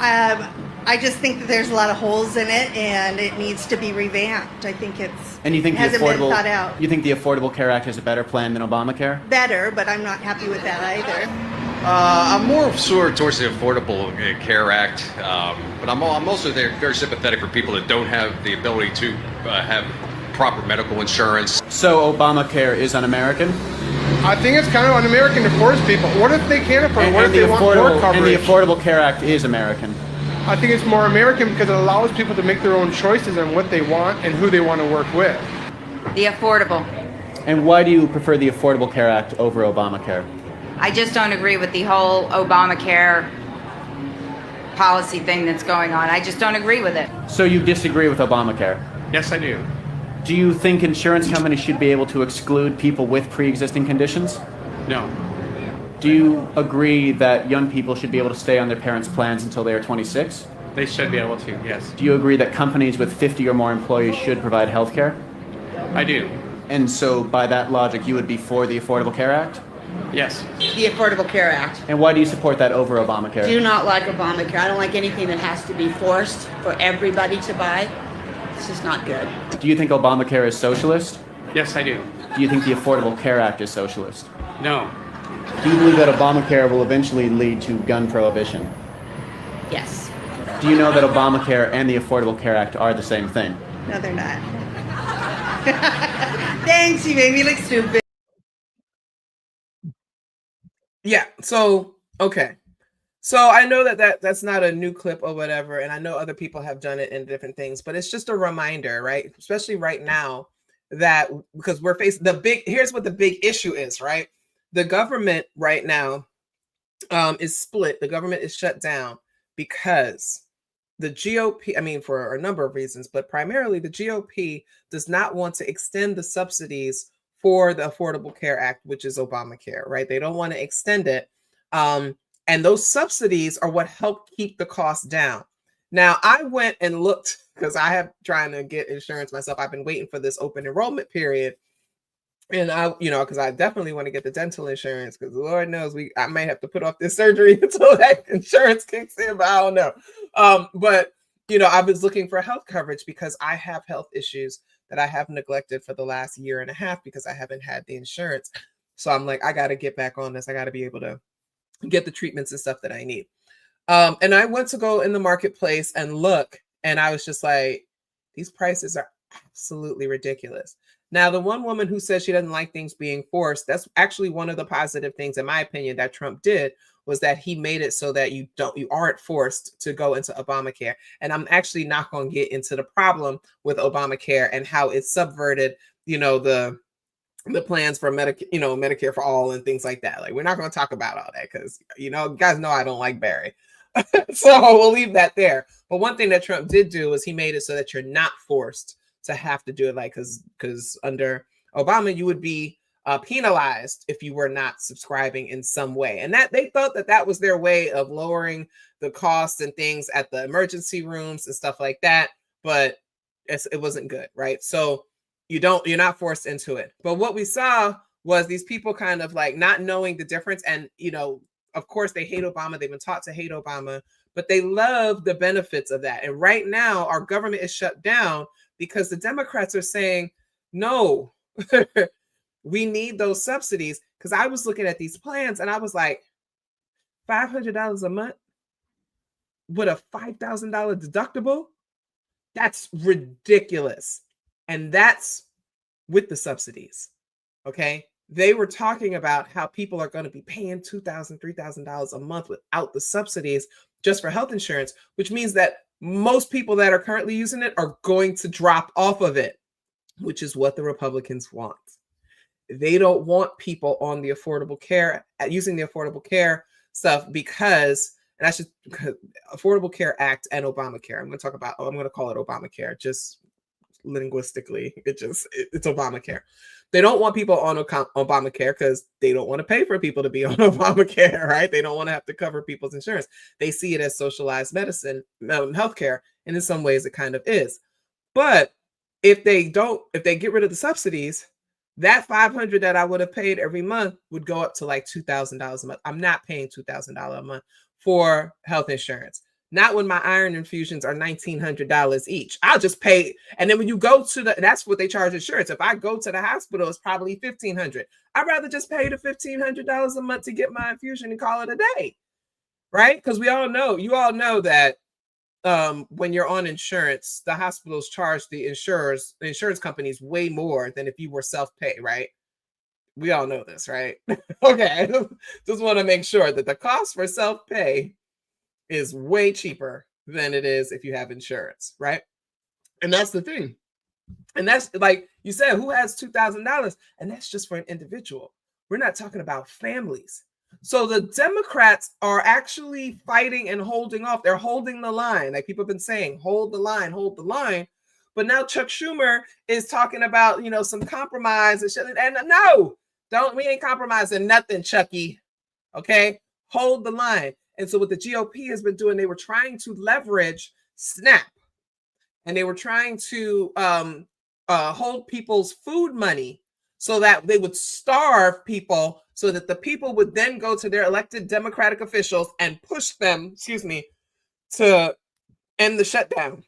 I just think that there's a lot of holes in it, and it needs to be revamped. I think hasn't been thought out. You think the Affordable Care Act is a better plan than Obamacare? Better, but I'm not happy with that either. I'm more sort towards the Affordable Care Act, but I'm also very sympathetic for people that don't have the ability to have proper medical insurance. So Obamacare is un-American? I think it's kind of un-American to force people. What if they can't afford? What if they want more coverage? And the Affordable Care Act is American. I think it's more American because it allows people to make their own choices on what they want and who they want to work with. The affordable. And why do you prefer the Affordable Care Act over Obamacare? I just don't agree with the whole Obamacare policy thing that's going on. I just don't agree with it. So you disagree with Obamacare? Yes, I do. Do you think insurance companies should be able to exclude people with pre-existing conditions? No. Do you agree that young people should be able to stay on their parents' plans until they are 26? They should be able to, yes. Do you agree that companies with 50 or more employees should provide health care? I do. And so by that logic, you would be for the Affordable Care Act? Yes. The Affordable Care Act. And why do you support that over Obamacare? Do not like Obamacare. I don't like anything that has to be forced for everybody to buy. This is not good. Do you think Obamacare is socialist? Yes, I do. Do you think the Affordable Care Act is socialist? No. Do you believe that Obamacare will eventually lead to gun prohibition? Yes. Do you know that Obamacare and the Affordable Care Act are the same thing? No, they're not. Thanks, you made me look stupid. Yeah. So, okay. So I know that's not a new clip or whatever, and I know other people have done it in different things, but it's just a reminder, right? Especially right now, that because we're facing here's what the big issue is, right? The government right now is split. The government is shut down because the GOP, I mean, for a number of reasons, but primarily the GOP does not want to extend the subsidies for the Affordable Care Act, which is Obamacare, right? They don't want to extend it. And those subsidies are what help keep the costs down. Now, I went and looked because I have trying to get insurance myself. I've been waiting for this open enrollment period. And I, because I definitely want to get the dental insurance because Lord knows I may have to put off this surgery until that insurance kicks in, but I don't know. But I was looking for health coverage because I have health issues that I have neglected for the last year and a half because I haven't had the insurance. So I'm like, I got to get back on this. I got to be able to get the treatments and stuff that I need. And I went to go in the marketplace and look, and I was just like, these prices are absolutely ridiculous. Now, the one woman who says she doesn't like things being forced, that's actually one of the positive things, in my opinion, that Trump did, was that he made it so that you aren't forced to go into Obamacare. And I'm actually not going to get into the problem with Obamacare and how it subverted, the plans for Medicare for all and things like that. Like, we're not going to talk about all that because, you guys know I don't like Barry. So we'll leave that there. But one thing that Trump did do was he made it so that you're not forced to have to do it, like, because under Obama, you would be penalized if you were not subscribing in some way. And that they thought that was their way of lowering the costs and things at the emergency rooms and stuff like that. But it wasn't good, right? So you're not forced into it. But what we saw was these people kind of like not knowing the difference. And, of course, they hate Obama. They've been taught to hate Obama, but they love the benefits of that. And right now, our government is shut down because the Democrats are saying, no, we need those subsidies. Because I was looking at these plans and I was like, $500 a month with a $5,000 deductible? That's ridiculous. And that's with the subsidies. Okay. They were talking about how people are going to be paying $2,000, $3,000 a month without the subsidies just for health insurance, which means that most people that are currently using it are going to drop off of it, which is what the Republicans want. They don't want people on the Affordable Care, using the Affordable Care stuff because, and that's just Affordable Care Act and Obamacare. I'm going to call it Obamacare, just linguistically. It's Obamacare. They don't want people on Obamacare because they don't want to pay for people to be on Obamacare, right? They don't want to have to cover people's insurance. They see it as socialized medicine, healthcare, and in some ways it kind of is. But if they get rid of the subsidies, that $500 that I would have paid every month would go up to like $2,000 a month. I'm not paying $2,000 a month for health insurance. Not when my iron infusions are $1,900 each. I'll just pay. And then when you go to that's what they charge insurance. If I go to the hospital, it's probably $1,500. I'd rather just pay the $1,500 a month to get my infusion and call it a day. Right? Because you all know that when you're on insurance, the hospitals charge the insurance companies way more than if you were self-pay, right? We all know this, right? Okay. Just want to make sure that the cost for self-pay is way cheaper than it is if you have insurance, right? And that's the thing. And that's like you said, who has $2,000? And that's just for an individual. We're not talking about families. So the Democrats are actually fighting and holding off. They're holding the line. Like people have been saying, hold the line, hold the line. But now Chuck Schumer is talking about, some compromise and shit. And no, we ain't compromising nothing, Chucky. Okay? Hold the line. And so what the GOP has been doing, they were trying to leverage SNAP, and they were trying to hold people's food money so that they would starve people, so that the people would then go to their elected Democratic officials and push them, to end the shutdown.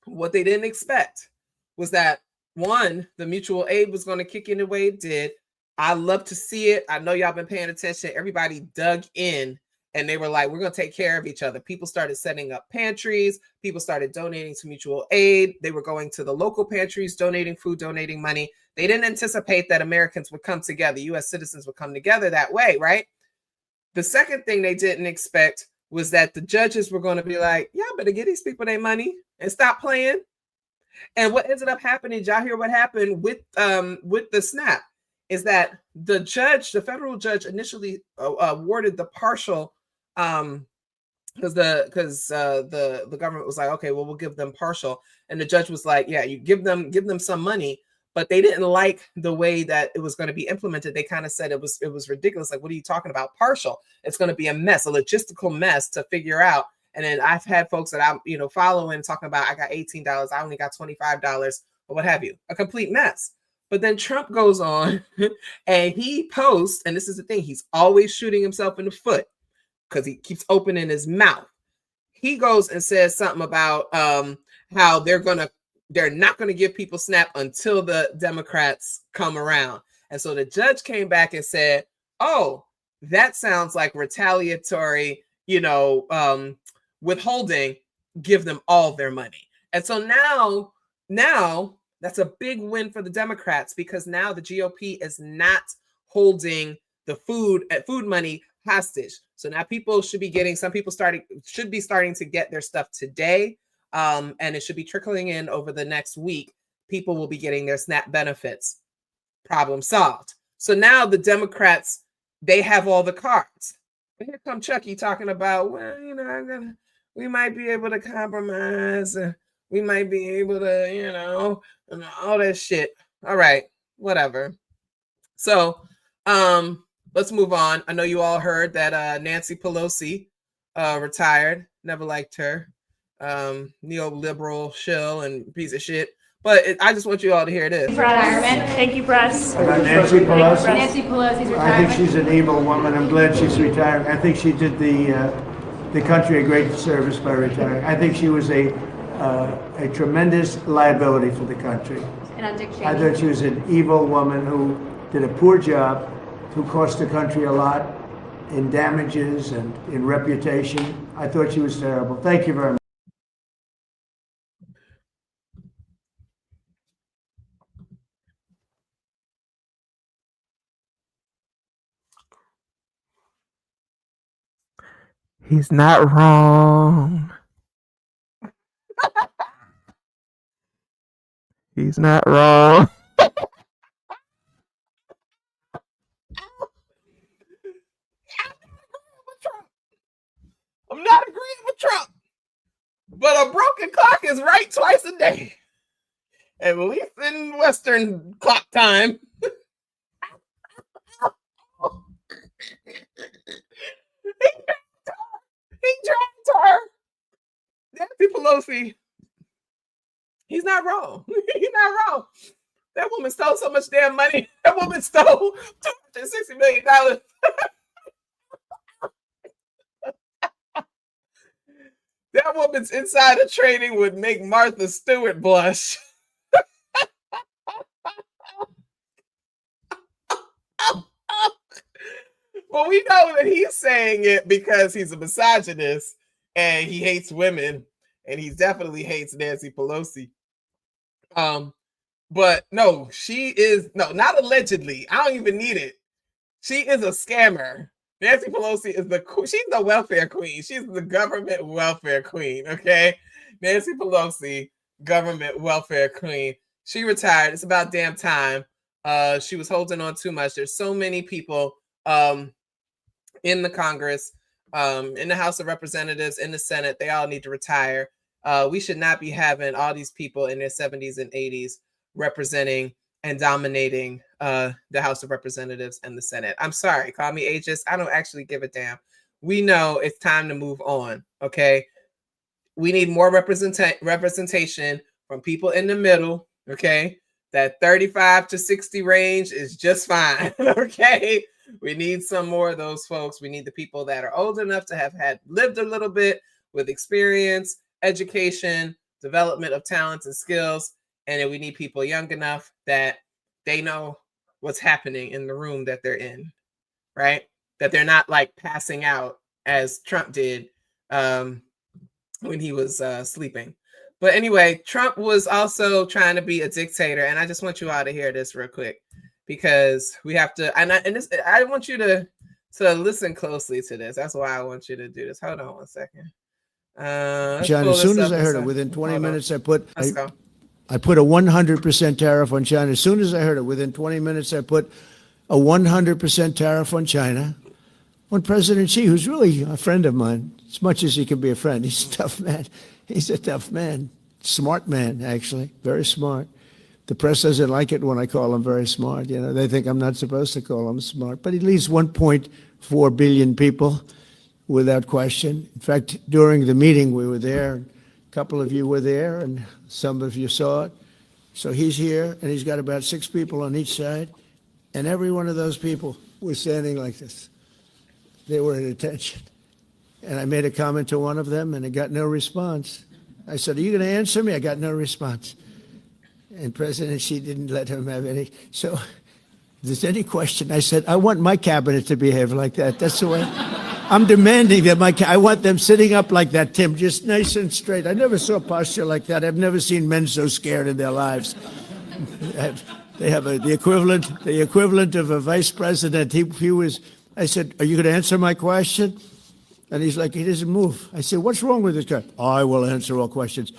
What they didn't expect was that, one, the mutual aid was going to kick in the way it did. I love to see it. I know y'all been paying attention. Everybody dug in And they were like, we're going to take care of each other. People started setting up pantries. People started donating to mutual aid. They were going to the local pantries, donating food, donating money. They didn't anticipate that Americans would come together. U.S. citizens would come together that way, right? The second thing they didn't expect was that the judges were going to be like, y'all better get these people their money and stop playing. And what ended up happening, y'all hear what happened with the SNAP, is that the judge, the federal judge, initially awarded the partial, because the government was like, okay, well, we'll give them partial, and the judge was like, yeah, you give them some money, but they didn't like the way that it was going to be implemented. They kind of said it was ridiculous. Like, what are you talking about? Partial? It's going to be a mess, a logistical mess to figure out. And then I've had folks that I'm, following talking about, I got $18, I only got $25, or what have you, a complete mess. But then Trump goes on and he posts, and this is the thing, he's always shooting himself in the foot because he keeps opening his mouth. He goes and says something about how they're not going to give people SNAP until the Democrats come around. And so the judge came back and said, oh, that sounds like retaliatory, withholding, give them all their money. And so now that's a big win for the Democrats, because now the GOP is not holding the food money hostage. So now people should be getting, some people should be starting to get their stuff today. And it should be trickling in over the next week. People will be getting their SNAP benefits. Problem solved. So now the Democrats, they have all the cards. But here come Chucky talking about, well, we might be able to compromise, and we might be able to, and all that shit. All right, whatever. So let's move on. I know you all heard that Nancy Pelosi retired. Never liked her. Neoliberal shill and piece of shit. But I just want you all to hear this. Retirement. Thank you, press. Nancy Pelosi. Nancy Pelosi's retirement. I think she's an evil woman. I'm glad she's retiring. I think she did the country a great service by retiring. I think she was a tremendous liability for the country. And on Dick Cheney. I thought she was an evil woman who did a poor job, who cost the country a lot in damages and in reputation. I thought she was terrible. Thank you very much. He's not wrong. He's not wrong. I'm not agreeing with Trump, but a broken clock is right twice a day, at least in Western clock time. He dragged her. Nancy Pelosi. He's not wrong. He's not wrong. That woman stole so much damn money. That woman stole $260 million. That woman's insider trading would make Martha Stewart blush. Well, we know that he's saying it because he's a misogynist and he hates women, and he definitely hates Nancy Pelosi. But no, not allegedly. I don't even need it. She is a scammer. Nancy Pelosi is she's the welfare queen. She's the government welfare queen. Okay. Nancy Pelosi, government welfare queen. She retired. It's about damn time. She was holding on too much. There's so many people in the Congress, in the House of Representatives, in the Senate. They all need to retire. We should not be having all these people in their 70s and 80s representing and dominating the House of Representatives and the Senate. I'm sorry, call me ageist. I don't actually give a damn. We know it's time to move on, okay? We need more representation from people in the middle, okay? That 35 to 60 range is just fine, okay? We need some more of those folks. We need the people that are old enough to have lived a little bit with experience, education, development of talents and skills. And then we need people young enough that they know what's happening in the room that they're in, right? That they're not like passing out as Trump did when he was sleeping. But anyway, Trump was also trying to be a dictator, and I just want you all to hear this real quick because we have to. I want you to listen closely to this. That's why I want you to do this. Hold on one second. China, as soon as I heard it, within 20 minutes, I put a 100% tariff on China. As soon as I heard it, within 20 minutes, I put a 100% tariff on China. When President Xi, who's really a friend of mine, as much as he can be a friend, he's a tough man. He's a tough man. Smart man, actually. Very smart. The press doesn't like it when I call him very smart. You know, they think I'm not supposed to call him smart. But he leads 1.4 billion people without question. In fact, during the meeting, we were there. A couple of you were there, and some of you saw it. So he's here, and he's got about 6 people on each side. And every one of those people was standing like this. They were at attention. And I made a comment to one of them, and I got no response. I said, "Are you going to answer me?" I got no response. And President Xi didn't let him have any. So if there's any question, I said, I want my cabinet to behave like that. That's the way. I'm demanding that I want them sitting up like that, Tim, just nice and straight. I never saw posture like that. I've never seen men so scared in their lives. They have the equivalent of a vice president. He was. I said, "Are you going to answer my question?" And he's like, he doesn't move. I said, "What's wrong with this guy?" "I will answer all questions."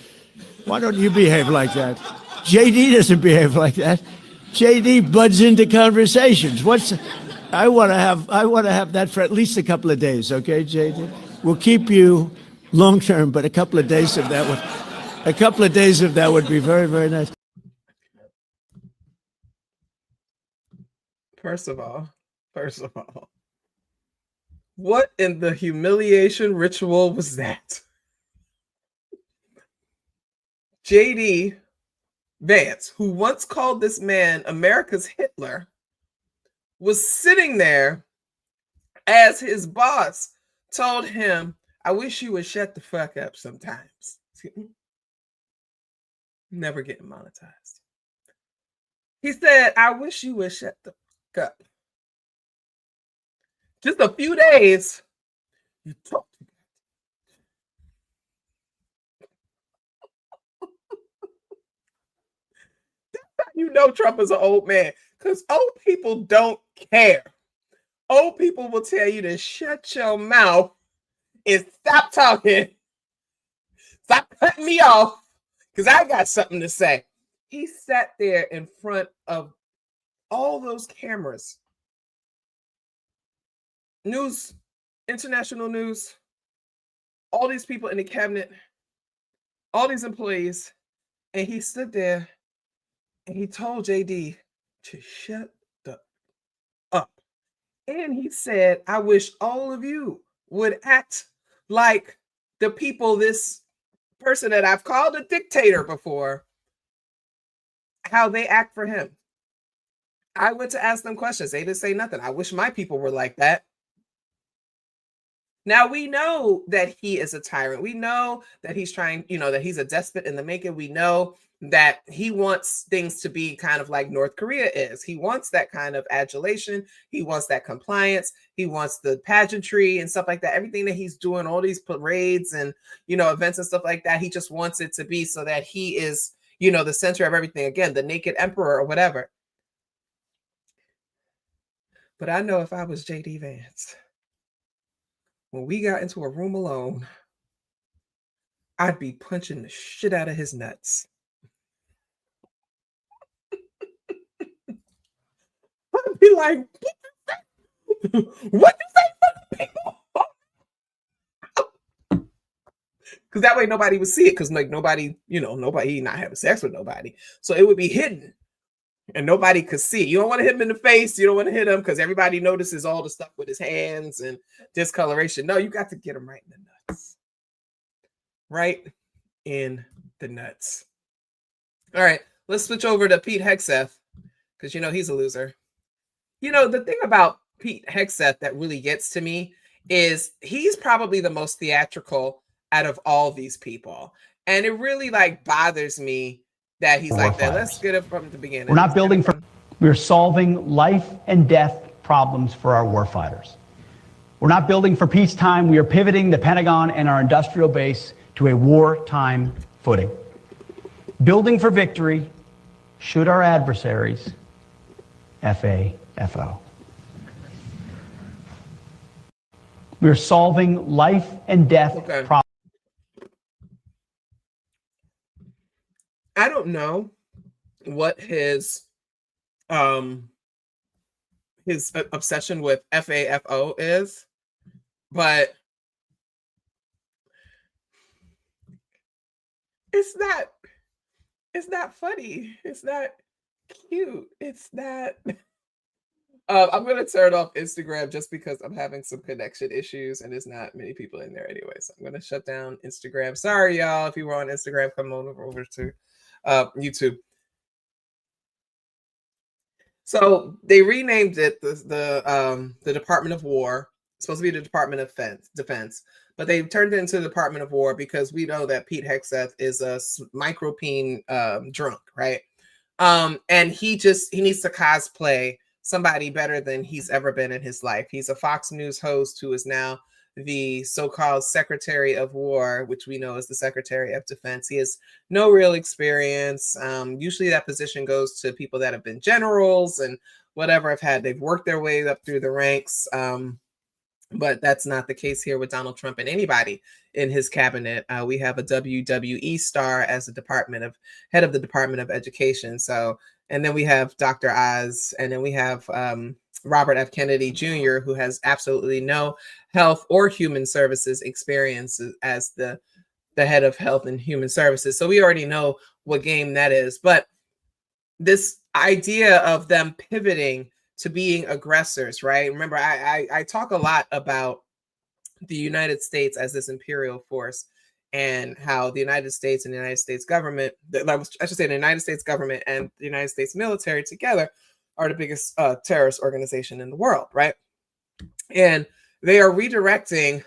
Why don't you behave like that? JD doesn't behave like that. JD buds into conversations. I want to have that for at least a couple of days, okay, JD? We'll keep you long term, but a couple of days of that would be very, very nice. First of all, what in the humiliation ritual was that? JD Vance, who once called this man America's Hitler, was sitting there as his boss told him, "I wish you would shut the fuck up sometimes." Never getting monetized. He said, "I wish you would shut the fuck up." Just a few days, you talk. That's how you know Trump is an old man, because old people don't care. Old people will tell you to shut your mouth and stop talking. Stop cutting me off, because I got something to say. He sat there in front of all those cameras. News, international news, all these people in the cabinet, all these employees, and he stood there and he told JD to shut the up. And he said, "I wish all of you would act like the people, this person that I've called a dictator before, how they act for him." I went to ask them questions. They didn't say nothing. I wish my people were like that. Now, we know that he is a tyrant. We know that he's trying, that he's a despot in the making. We know that he wants things to be kind of like North Korea is. He wants that kind of adulation. He wants that compliance. He wants the pageantry and stuff like that. Everything that he's doing, all these parades and, events and stuff like that, he just wants it to be so that he is, the center of everything. Again, the naked emperor or whatever. But I know if I was JD Vance, when we got into a room alone, I'd be punching the shit out of his nuts. I'd be like, "What you say for the people?" Because that way nobody would see it. Because nobody not having sex with nobody, so it would be hidden. And nobody could see. You don't want to hit him in the face. You don't want to hit him because everybody notices all the stuff with his hands and discoloration. No, you got to get him right in the nuts. Right in the nuts. All right, let's switch over to Pete Hegseth because, he's a loser. The thing about Pete Hegseth that really gets to me is he's probably the most theatrical out of all these people. And it really bothers me that he's like that. Let's get it from the beginning. We're not building we're solving life and death problems for our warfighters. We're not building for peacetime. We are pivoting the Pentagon and our industrial base to a wartime footing. Building for victory should our adversaries FAFO. We are solving life and death problems. I don't know what his obsession with FAFO is, but it's not funny. It's not cute. It's not. I'm gonna turn off Instagram just because I'm having some connection issues and there's not many people in there anyway. So I'm gonna shut down Instagram. Sorry, y'all. If you were on Instagram, come on over to YouTube. So they renamed it the Department of War. It's supposed to be the Department of Defense, but they turned it into the Department of War because we know that Pete Hegseth is a micropene drunk, right? And he needs to cosplay somebody better than he's ever been in his life. He's a Fox News host who is now the so-called Secretary of War, which we know is the Secretary of Defense. He has no real experience. Usually that position goes to people that have been generals and whatever they've worked their way up through the ranks. But that's not the case here with Donald Trump and anybody in his cabinet. We have a WWE star as the head of the Department of Education. So, and then we have Dr. Oz, and then we have Robert F. Kennedy Jr., who has absolutely no health or human services experience as the head of Health and Human Services. So we already know what game that is. But this idea of them pivoting to being aggressors, right? Remember, I talk a lot about the United States as this imperial force and how the United States and the United States government, I should say the United States government and the United States military together are the biggest terrorist organization in the world, right? And they are redirecting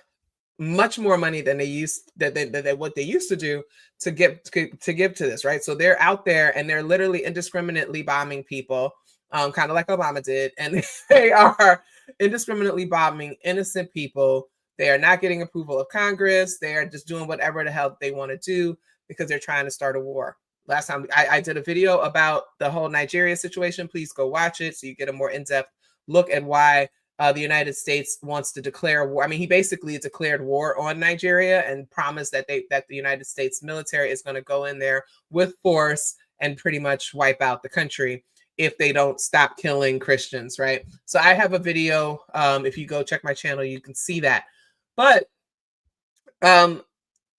much more money than what they used to do to give to this, right? So they're out there and they're literally indiscriminately bombing people, kind of like Obama did, and they are indiscriminately bombing innocent people. They are not getting approval of Congress. They are just doing whatever the hell they want to do because they're trying to start a war. Last time I did a video about the whole Nigeria situation. Please go watch it so you get a more in-depth look at why the United States wants to declare war. I mean, he basically declared war on Nigeria and promised that the United States military is going to go in there with force and pretty much wipe out the country if they don't stop killing Christians, right? So I have a video. If you go check my channel, you can see that. But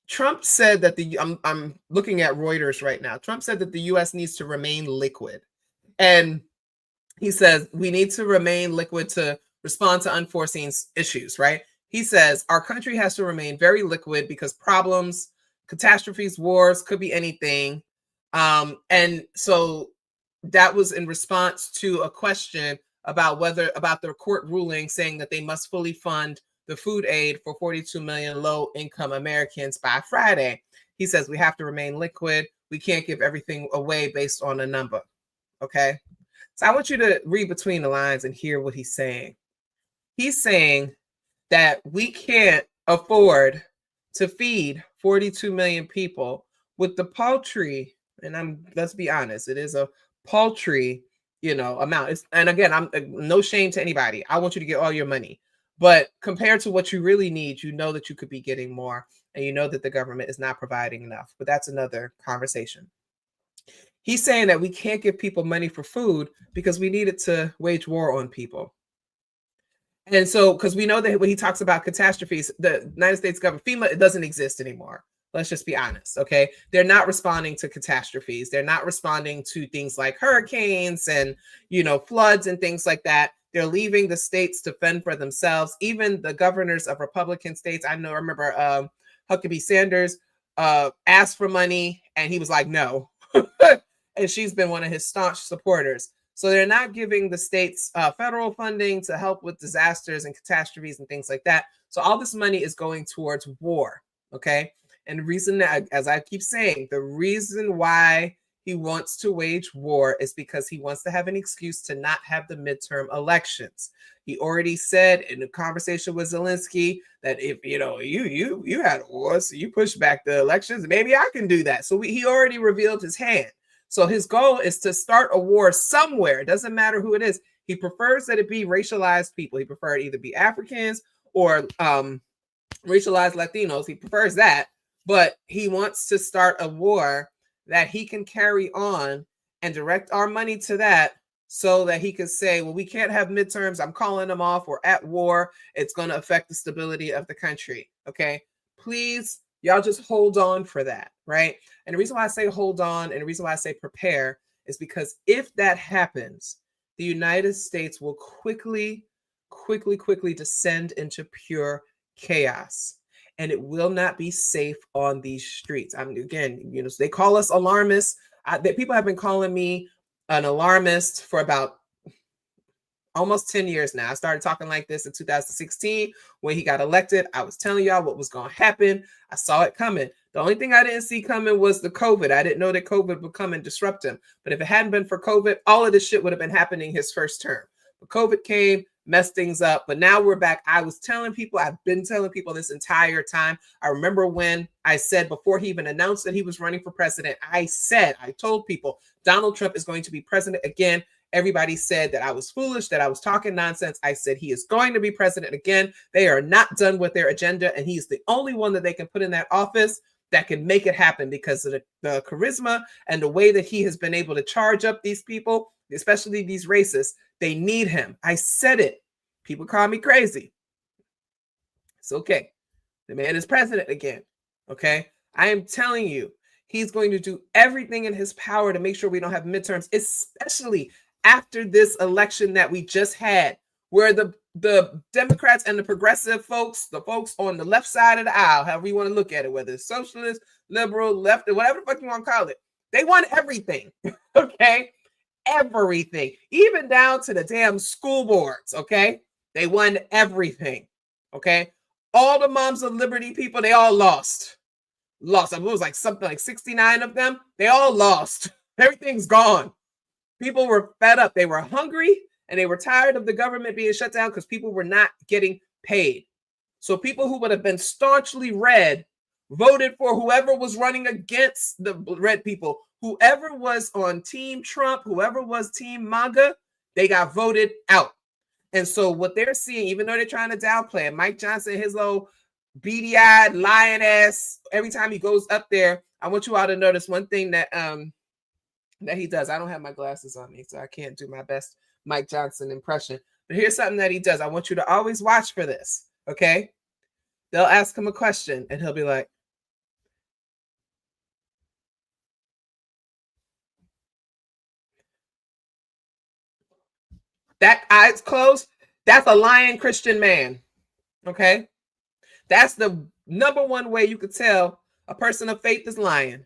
Trump said that I'm looking at Reuters right now. Trump said that the U.S. needs to remain liquid. And he says we need to remain liquid to respond to unforeseen issues, right? He says our country has to remain very liquid because problems, catastrophes, wars, could be anything. And so that was in response to a question about the court ruling saying that they must fully fund the food aid for 42 million low-income Americans by Friday. He says we have to remain liquid. We can't give everything away based on a number, okay? So I want you to read between the lines and hear what he's saying. He's saying that we can't afford to feed 42 million people with the paltry, and let's be honest, it is a paltry, amount. And again, I'm no shame to anybody. I want you to get all your money. But compared to what you really need, you know that you could be getting more, and you know that the government is not providing enough. But that's another conversation. He's saying that we can't give people money for food because we need it to wage war on people. And so, because we know that when he talks about catastrophes, the United States government, FEMA, it doesn't exist anymore. Let's just be honest, okay? They're not responding to catastrophes. They're not responding to things like hurricanes and, floods and things like that. They're leaving the states to fend for themselves. Even the governors of Republican states, I remember Huckabee Sanders asked for money and he was like, no. And she's been one of his staunch supporters. So they're not giving the states federal funding to help with disasters and catastrophes and things like that. So all this money is going towards war, okay? And the reason that, as I keep saying, the reason why he wants to wage war is because he wants to have an excuse to not have the midterm elections. He already said in a conversation with Zelensky that if you had a war, so you push back the elections, maybe I can do that. So he already revealed his hand. So his goal is to start a war somewhere. It doesn't matter who it is. He prefers that it be racialized people. He prefers either be Africans or racialized Latinos. He prefers that, but he wants to start a war that he can carry on and direct our money to that so that he could say, well, we can't have midterms. I'm calling them off. We're at war. It's going to affect the stability of the country. Okay. Please, y'all just hold on for that. Right. And the reason why I say hold on and the reason why I say prepare is because if that happens, the United States will quickly descend into pure chaos. And it will not be safe on these streets. I mean, again, they call us alarmists. People have been calling me an alarmist for about almost 10 years now. I started talking like this in 2016 when he got elected. I was telling y'all what was going to happen. I saw it coming. The only thing I didn't see coming was the COVID. I didn't know that COVID would come and disrupt him. But if it hadn't been for COVID, all of this shit would have been happening his first term. But COVID came, messed things up, but now we're back. I've been telling people this entire time. I remember when I said before he even announced that he was running for president, I told people Donald Trump is going to be president again. Everybody said that I was foolish, that I was talking nonsense. I said he is going to be president again. They are not done with their agenda, and he's the only one that they can put in that office that can make it happen because of the charisma and the way that he has been able to charge up these people, especially these racists. They need him. I said it. People call me crazy. It's okay. The man is president again. Okay. I am telling you, he's going to do everything in his power to make sure we don't have midterms, especially after this election that we just had, where the Democrats and the progressive folks, the folks on the left side of the aisle, however you want to look at it, whether it's socialist, liberal, left, or whatever the fuck you want to call it, they won everything. Okay. Everything, even down to the damn school boards. Okay. They won everything. Okay. All the Moms of Liberty people, they all lost. I mean, it was like something like 69 of them. They all lost. Everything's gone. People were fed up. They were hungry and they were tired of the government being shut down because people were not getting paid. So people who would have been staunchly red voted for whoever was running against the red people. Whoever was on Team Trump, whoever was Team MAGA, they got voted out. And so what they're seeing, even though they're trying to downplay it, Mike Johnson, his little beady-eyed lion ass, every time he goes up there, I want you all to notice one thing that he does. I don't have my glasses on me, so I can't do my best Mike Johnson impression. But here's something that he does. I want you to always watch for this, okay? They'll ask him a question, and he'll be like, that eyes closed, that's a lying Christian man, okay? That's the number one way you could tell a person of faith is lying.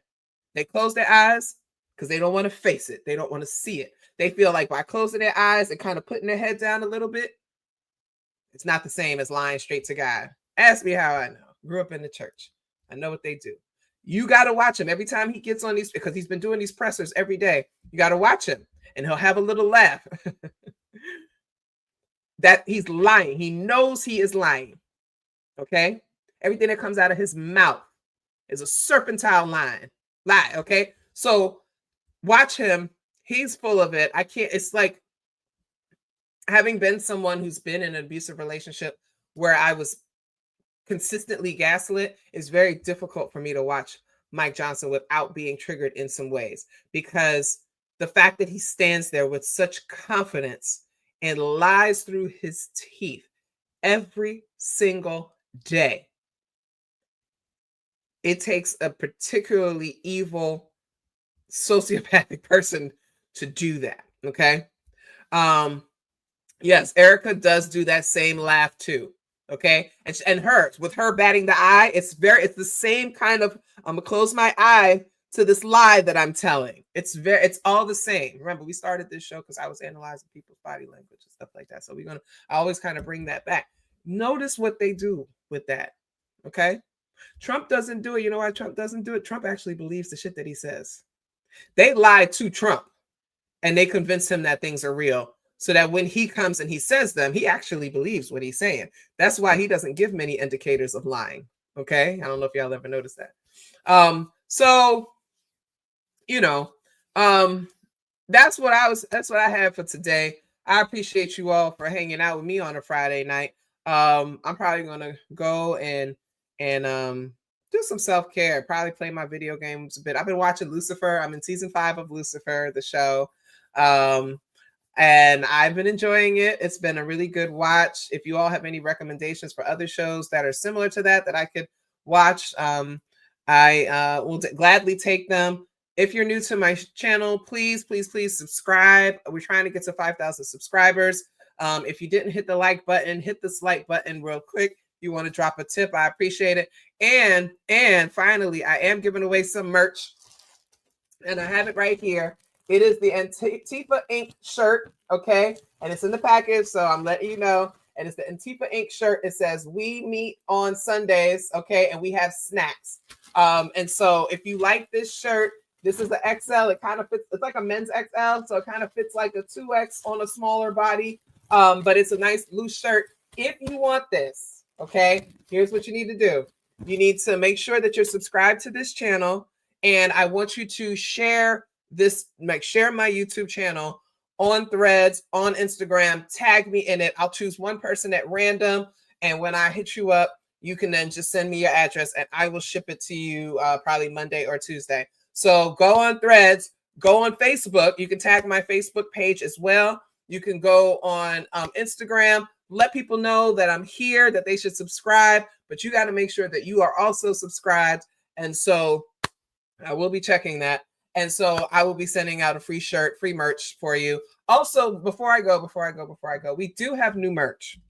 They close their eyes because they don't want to face it. They don't want to see it. They feel like by closing their eyes and kind of putting their head down a little bit, it's not the same as lying straight to God. Ask me how I know. Grew up in the church. I know what they do. You got to watch him every time he gets on these, because he's been doing these pressers every day. You got to watch him and he'll have a little laugh. That he's lying. He knows he is lying. Okay? Everything that comes out of his mouth is a serpentine lie. Okay? So watch him. He's full of it. It's like having been someone who's been in an abusive relationship where I was consistently gaslit, is very difficult for me to watch Mike Johnson without being triggered in some ways, because the fact that he stands there with such confidence and lies through his teeth every single day, it takes a particularly evil sociopathic person to do that. Okay. Yes, Erica does do that same laugh too. Okay. And hers, with her batting the eye, it's the same kind of, I'm gonna close my eye to this lie that I'm telling. It's all the same. Remember, we started this show because I was analyzing people's body language and stuff like that. So I always kind of bring that back. Notice what they do with that. Okay. Trump doesn't do it. You know why Trump doesn't do it? Trump actually believes the shit that he says. They lied to Trump and they convinced him that things are real. So that when he comes and he says them, he actually believes what he's saying. That's why he doesn't give many indicators of lying. Okay. I don't know if y'all ever noticed that. So, you know, that's what I have for today. I appreciate you all for hanging out with me on a Friday night. I'm probably gonna go and do some self-care, probably play my video games a bit. I've been watching Lucifer. I'm in season 5 of Lucifer, the show. And I've been enjoying it. It's been a really good watch. If you all have any recommendations for other shows that are similar to that I could watch, I will gladly take them. If you're new to my channel, please subscribe. We're trying to get to 5,000 subscribers. If you didn't hit the like button, hit this like button real quick. You want to drop a tip, I appreciate it. And finally, I am giving away some merch, and I have it right here. It is the Antifa Inc. shirt, okay? And it's in the package, so I'm letting you know. And it's the Antifa Inc. shirt. It says, "We meet on Sundays," okay? And we have snacks. And so if you like this shirt, this is the XL. It kind of fits. It's like a men's XL, so it kind of fits like a 2X on a smaller body. But it's a nice loose shirt. If you want this, okay, here's what you need to do. You need to make sure that you're subscribed to this channel, and I want you to share this, share my YouTube channel on Threads, on Instagram, tag me in it. I'll choose one person at random, and when I hit you up, you can then just send me your address and I will ship it to you probably Monday or Tuesday. So go on Threads, go on Facebook. You can tag my Facebook page as well. You can go on Instagram, let people know that I'm here, that they should subscribe, but you got to make sure that you are also subscribed. And so I will be checking that. And so I will be sending out a free shirt, free merch for you. Also, before I go, we do have new merch.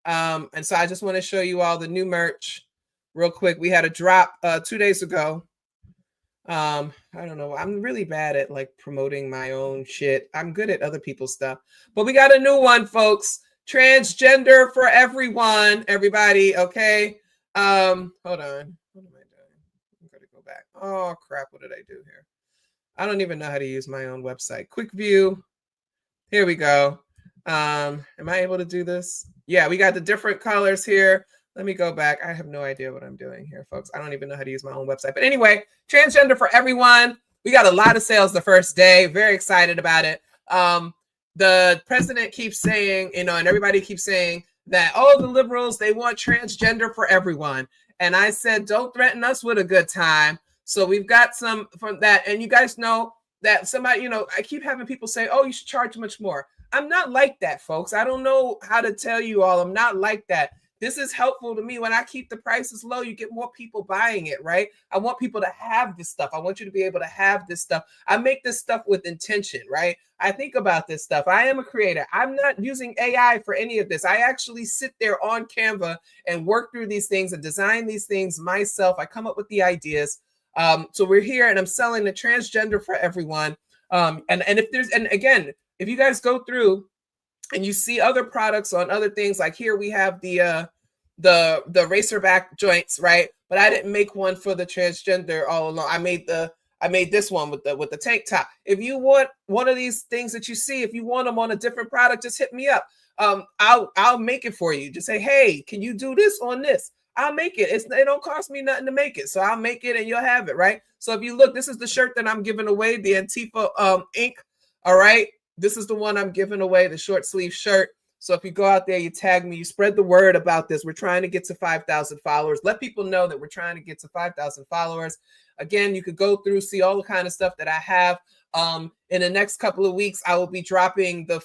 And so I just want to show you all the new merch real quick. We had a drop 2 days ago. I don't know. I'm really bad at like promoting my own shit. I'm good at other people's stuff. But we got a new one, folks. Transgender for everyone, everybody. Okay. Hold on. What am I doing? I'm going to go back. Oh, crap. What did I do here? I don't even know how to use my own website. Quick view. Here we go. Am I able to do this? Yeah, we got the different colors here. Let me go back. I have no idea what I'm doing here, folks. I don't even know how to use my own website. But anyway, transgender for everyone. We got a lot of sales the first day. Very excited about it. The president keeps saying, and everybody keeps saying that, oh, the liberals, they want transgender for everyone. And I said, don't threaten us with a good time. So we've got some from that. And you guys know that somebody, I keep having people say, oh, you should charge much more. I'm not like that, folks. I don't know how to tell you all. I'm not like that. This is helpful to me. When I keep the prices low, you get more people buying it, right? I want people to have this stuff. I want you to be able to have this stuff. I make this stuff with intention, right? I think about this stuff. I am a creator. I'm not using AI for any of this. I actually sit there on Canva and work through these things and design these things myself. I come up with the ideas. So we're here and I'm selling the transgender for everyone. And again, if you guys go through and you see other products on other things, like here we have the racerback joints, right? But I didn't make one for the transgender all along. I made this one with the tank top. If you want one of these things that you see, if you want them on a different product, just hit me up. I'll make it for you. Just say, hey, can you do this on this? I'll make it. It don't cost me nothing to make it. So I'll make it and you'll have it, right? So if you look, this is the shirt that I'm giving away, the Antifa Inc. All right. This is the one I'm giving away, the short sleeve shirt. So if you go out there, you tag me, you spread the word about this. We're trying to get to 5,000 followers. Let people know that we're trying to get to 5,000 followers. Again, you could go through, see all the kind of stuff that I have. In the next couple of weeks, I will be dropping the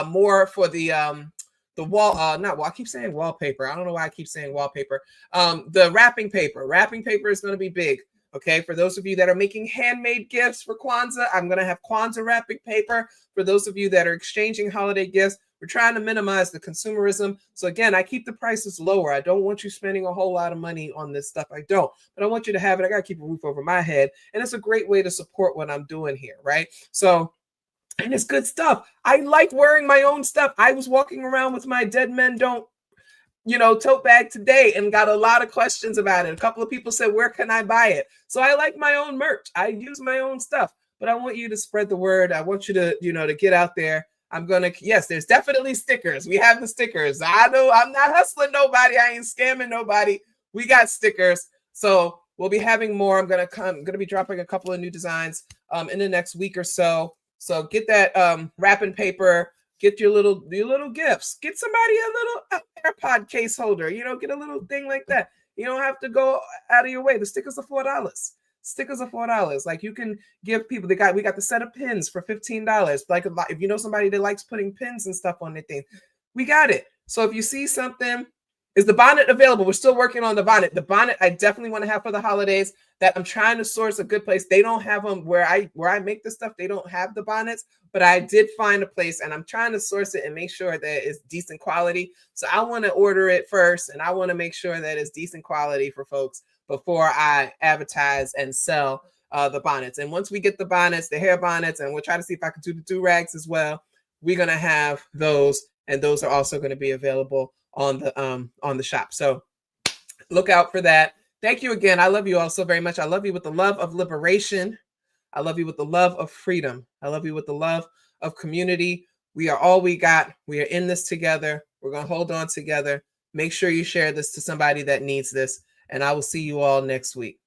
more for the wall, I keep saying wallpaper. I don't know why I keep saying wallpaper. The wrapping paper. Wrapping paper is going to be big. Okay, for those of you that are making handmade gifts for Kwanzaa, I'm going to have Kwanzaa wrapping paper. For those of you that are exchanging holiday gifts, we're trying to minimize the consumerism. So again, I keep the prices lower. I don't want you spending a whole lot of money on this stuff. I don't, but I want you to have it. I got to keep a roof over my head. And it's a great way to support what I'm doing here, right? So, and it's good stuff. I like wearing my own stuff. I was walking around with my Dead Men Don't, tote bag today and got a lot of questions about it. A couple of people said, where can I buy it? So I like my own merch. I use my own stuff. but I want you to spread the word. I want you to, to get out there. Yes, there's definitely stickers. We have the stickers. I know I'm not hustling nobody. I ain't scamming nobody. We got stickers. So we'll be having more. I'm going to be dropping a couple of new designs in the next week or so. So get that wrapping paper, get your little gifts, get somebody a little AirPod case holder, get a little thing like that. You don't have to go out of your way. The stickers are $4. Stickers are $4. Like, you can give people, we got the set of pins for $15. Like, if you know somebody that likes putting pins and stuff on their thing, we got it. So if you see something, is the bonnet available? We're still working on the bonnet. The bonnet I definitely want to have for the holidays. That I'm trying to source a good place. They don't have them where I make this stuff. They don't have the bonnets, but I did find a place, and I'm trying to source it and make sure that it's decent quality. So I want to order it first, and I want to make sure that it's decent quality for folks before I advertise and sell the bonnets. And once we get the bonnets, the hair bonnets, and we'll try to see if I can do the do-rags as well, we're going to have those, and those are also going to be available on the shop. So look out for that. Thank you again. I love you all so very much. I love you with the love of liberation. I love you with the love of freedom. I love you with the love of community. We are all we got. We are in this together. We're going to hold on together. Make sure you share this to somebody that needs this. And I will see you all next week.